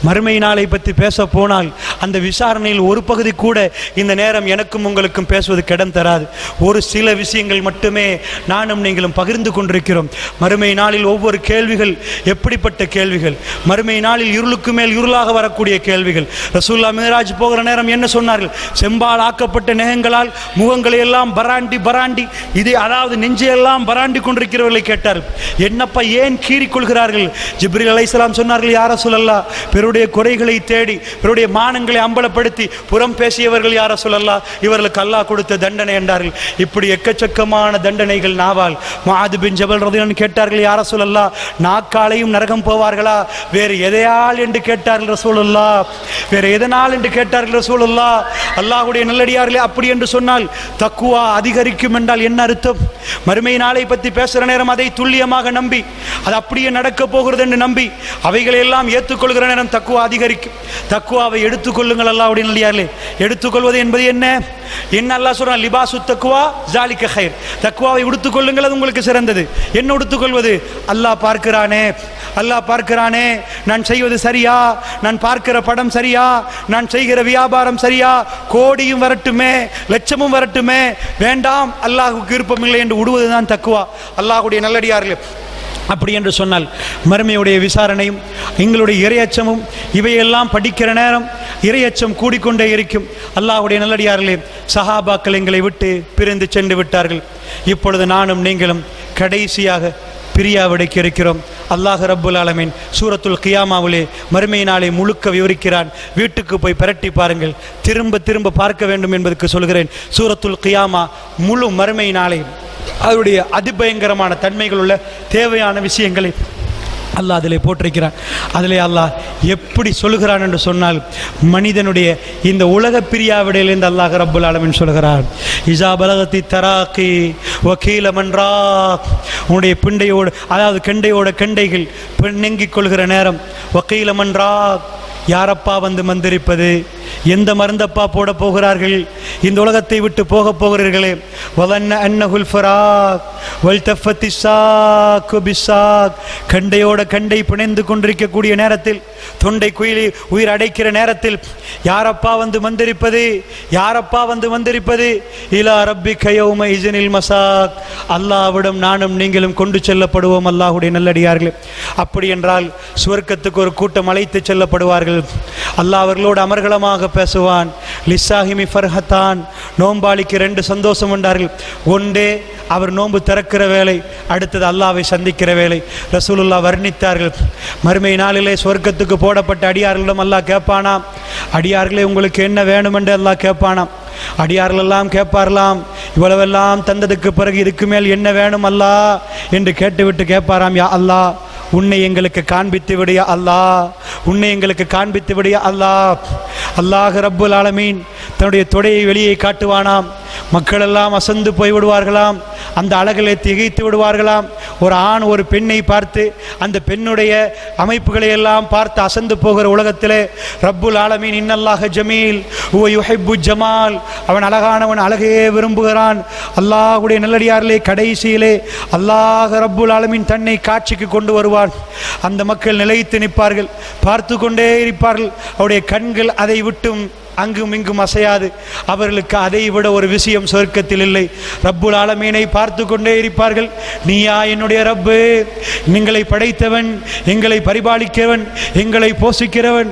மறுமை நாளை பற்றி பேச போனால் அந்த விசாரணையில் ஒரு பகுதி கூட இந்த நேரம் எனக்கும் உங்களுக்கும் பேசுவதற்கு இடம் தராது. ஒரு சில விஷயங்கள் மட்டுமே நானும் நீங்களும் பகிர்ந்து கொண்டிருக்கிறோம். மறுமை நாளில் ஒவ்வொரு கேள்விகள் எப்படிப்பட்ட கேள்விகள், மறுமை நாளில் இருளுக்கு மேல் இருளாக வரக்கூடிய கேள்விகள். ரசூலுல்லாஹ் மிராஜ் போகிற நேரம் என்ன சொன்னார்கள்? செம்பால் ஆக்கப்பட்ட நெகங்களால் முகங்களை எல்லாம் பராண்டி இதை, அதாவது நெஞ்சையெல்லாம் பராண்டி கொண்டிருக்கிறவர்களை கேட்டார்கள், என்னப்பா ஏன் கீறிக்கொள்கிறார்கள்? ஜிப்ரீல் அலைஹிஸ்ஸலாம் சொன்னார்கள், யா ரசூலல்லாஹ், பிறருடைய குறைகளை தேடி பிறருடைய மானங்களை அம்பலப்படுத்தி புறம் பேசியவர்கள் யா ரசூலல்லாஹ், இவர்களுக்கு அல்லாஹ் கொடுத்த தண்டனை என்றார்கள். இப்படி எக்கச்சக்கமான தண்டனைகள் நாவால். முஆத் பின் ஜபல் ரலியல்லாஹு அன்ஹு கேட்டார்கள், யா ரசூலல்லாஹ், நாக்காலையும் நரகம் போவார்களா? வேறு எதையால் என்று கேட்டார்கள் ரசூலுல்லாஹ். வேறு எதனால் என்று கேட்டார்கள் ரசூலுல்லாஹ். அல்லாஹ்வுடைய நல்லடியார்களே, அப்படி என்று சொன்னால் தக்வா அதிகரிக்கும் என்றால் என்ன அர்த்தம்? மறுமை நாளை பற்றி பேசுகிற நேரம் அதை துல்லியமாக நம்பி அது அப்படியே நடக்க போகிறது என்று நம்பி அவைகளை எல்லாம் ஏற்றுக்கொள்கிற நேரம் தக்வா அதிகரிக்கும். கிடைக்கும். தக்குவாவை எடுத்துக்கொள்ளுங்கள் அல்லாஹ்வுடைய நல்லடியார்களே. எடுத்துக்கொள்வது என்பது என்ன? என்ன அல்லாஹ் சொல்றான், லிபாசு தக்குவா ஜாலிக கைர். தக்குவாவை உடுத்துக்கொள்ளுங்கள், அது உங்களுக்கு சிறந்தது. என்ன உடுத்துக்கொள்வது? அல்லாஹ் பார்க்கிறானே, அல்லாஹ் பார்க்கிறானே, நான் செய்வது சரியா, நான் பார்க்கிற படம் சரியா, நான் செய்கிற வியாபாரம் சரியா, கோடியும் வரட்டுமே லட்சமும் வரட்டுமே, வேண்டாம், அல்லாஹ்வுக்கு விருப்பமில்லை என்று விடுவதுதான் தக்குவா. அல்லாஹ்வுடைய நல்லடியார்களே, அப்படி என்று சொன்னால் மறுமையுடைய விசாரணையும் எங்களுடைய இறையச்சமும் இவையெல்லாம் படிக்கிற நேரம் இறையச்சம் கூடிக்கொண்டே இருக்கும். அல்லாஹ்வுடைய நல்லடியார்களே, சஹாபாக்கள் எங்களை விட்டு பிரிந்து சென்று விட்டார்கள். இப்பொழுது நானும் நீங்களும் கடைசியாக பிரியாவிடைக்கு இருக்கிறோம். அல்லாஹ் ரப்புல் ஆலமீன் சூரத்துல் கியாமாவிலே மறுமை நாளை முழுக்க விவரிக்கிறான். வீட்டுக்கு போய் பிரட்டி பாருங்கள், திரும்ப திரும்ப பார்க்க வேண்டும் என்பதற்கு சொல்கிறேன். சூரத்துல் கியாமா முழு மறுமை நாளை அதனுடைய அதிபயங்கரமான தன்மைகள் உள்ள தேவையான விஷயங்களை அல்லாஹ் அதிலே போட்டிருக்கிறான். அதிலே அல்லாஹ் எப்படி சொல்கிறான் என்று சொன்னால், மனிதனுடைய இந்த உலக பிரியாவிடையிலிருந்து அல்லாஹ் ரப்புல் ஆலமீன் சொல்கிறான், இஸா பலகத்தி தராக்கி வக்கீல மன்றா, உன்னுடைய பிண்டையோடு, அதாவது கெண்டையோட கெண்டைகள் நெங்கிக் கொள்கிற நேரம், வக்கீல மன்றா, யாரப்பா வந்து மந்திரிப்பது, எந்த மருந்தப்பா போட போகிறார்கள், இந்த உலகத்தை விட்டு போக போகிறீர்களே, வதன்ன அன்னஹுல் ஃபராக் வல்தஃபத்தி ஸாக்கு பிஸாக், கண்டையோட கண்டை பிணைந்து கொண்டிருக்கக்கூடிய நேரத்தில், தொண்டை குயிலி உயிர் அடைக்கிற நேரத்தில், யாரப்பா வந்து மந்திரிப்பது, யாரப்பா வந்து மந்திரிப்பது, இலா ரப்பிக யௌம இஸினில் மஸாக், அல்லாஹ்விடம் நானும் நீங்களும் கொண்டு செல்லப்படுவோம். அல்லாஹ்வுடைய நல்லடியார்களே, அப்படி என்றால் சுவர்க்கத்துக்கு ஒரு கூட்டம் அழைத்து செல்லப்படுவார்கள். அல்லாஹ் அவர்களோடு அமர்கலமாக பேசுவான். லிசாஹிமி ஃபர்ஹத்தான், நோம்பாளிக்கு 2 சந்தோஷம் உண்டார்கள். ஒன்றே அவர் நோன்பு திறக்கிற வேலை, அடுத்தது அல்லாஹ்வை சந்திக்கிற வேலை. ரசூலுல்லாஹ் வர்ணித்தார்கள், மறுமை நாளிலே சொர்க்கத்துக்கு போடப்பட்ட அடியார்களிடம் அல்லாஹ் கேட்பானாம், அடியார்களே உங்களுக்கு என்ன வேணும் என்று அல்லாஹ் கேட்பானாம். அடியார்கள் எல்லாம் கேட்பாரலாம், இவ்வளவெல்லாம் தந்ததுக்கு பிறகு இதுக்கு மேல் என்ன வேணும் அல்லாஹ் என்று கேட்டுவிட்டு கேட்பாராம், யா அல்லாஹ் உன்னை எங்களுக்கு காண்பித்து விடியா அல்லாஹ், உன்னை எங்களுக்கு காண்பித்து விடியா அல்லாஹ். அல்லாஹ் ரப்புல் ஆலமீன் தன்னுடைய தொடையை வெளியே காட்டுவானாம். மக்கள் எல்லாம் அசந்து போய் விடுவார்களாம், அந்த அழகிலே திகைத்து விடுவார்களாம். ஒரு ஆண் ஒரு பெண்ணை பார்த்து அந்த பெண்ணுடைய அமைப்புகளை எல்லாம் பார்த்து அசந்து போகிற உலகத்திலே ரப்புல் ஆலமீன் இன்னல்லாஹ ஜமீல் ஹுவ யுஹிப்பு ஜமால், அவன் அழகானவன், அழகையே விரும்புகிறான். அல்லாஹ்வுடைய நல்லடியார்களே, கடைசியிலே அல்லாஹ் ரப்புல் ஆலமீன் தன்னை காட்சிக்கு கொண்டு வருவான். அந்த மக்கள் நிலைத்து நிற்பார்கள், பார்த்து கொண்டே இருப்பார்கள். அவருடைய கண்கள் அதை விட்டும் அங்கும் இங்கும் அசையாது. அவர்களுக்கு அதை விட ஒரு விஷயம் சொர்க்கத்தில் இல்லை. ரப்புல் ஆலமீனை பார்த்து கொண்டே இருப்பார்கள். நீயா என்னுடைய ரப்பு, எங்களை படைத்தவன், எங்களை பரிபாலிக்கிறவன், எங்களை போஷிக்கிறவன்,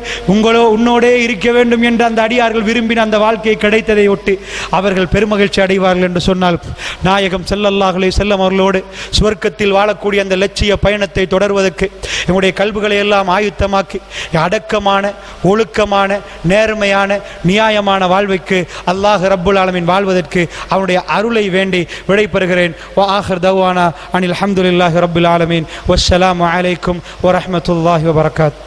உன்னோடே இருக்க வேண்டும் என்று அந்த அடியார்கள் விரும்பின அந்த வாழ்க்கை கிடைத்ததை ஒட்டி அவர்கள் பெருமகிழ்ச்சி அடைவார்கள் என்று சொன்னால், நாயகம் ஸல்லல்லாஹு அலைஹி வஸல்லம் அவர்களோடு சுவர்க்கத்தில் வாழக்கூடிய அந்த லட்சிய பயணத்தை தொடர்வதற்கு எங்களுடைய கல்புகளை எல்லாம் ஆயுத்தமாக்கி அடக்கமான, ஒழுக்கமான, நேர்மையான, நியாயமான வாழ்வுக்கு அல்லாஹ் ரப்புல் ஆலமீன் வாழ்வதற்கு அவனுடைய அருளை வேண்டி விடைபெறுகிறேன். வ ஆகிர் தவானா அனில் ஹம்துலில்லாஹி ரப்பில் ஆலமீன். வஸ்ஸலாமு அலைக்கும் வரஹ்மத்துல்லாஹி வபரகாத்துஹு.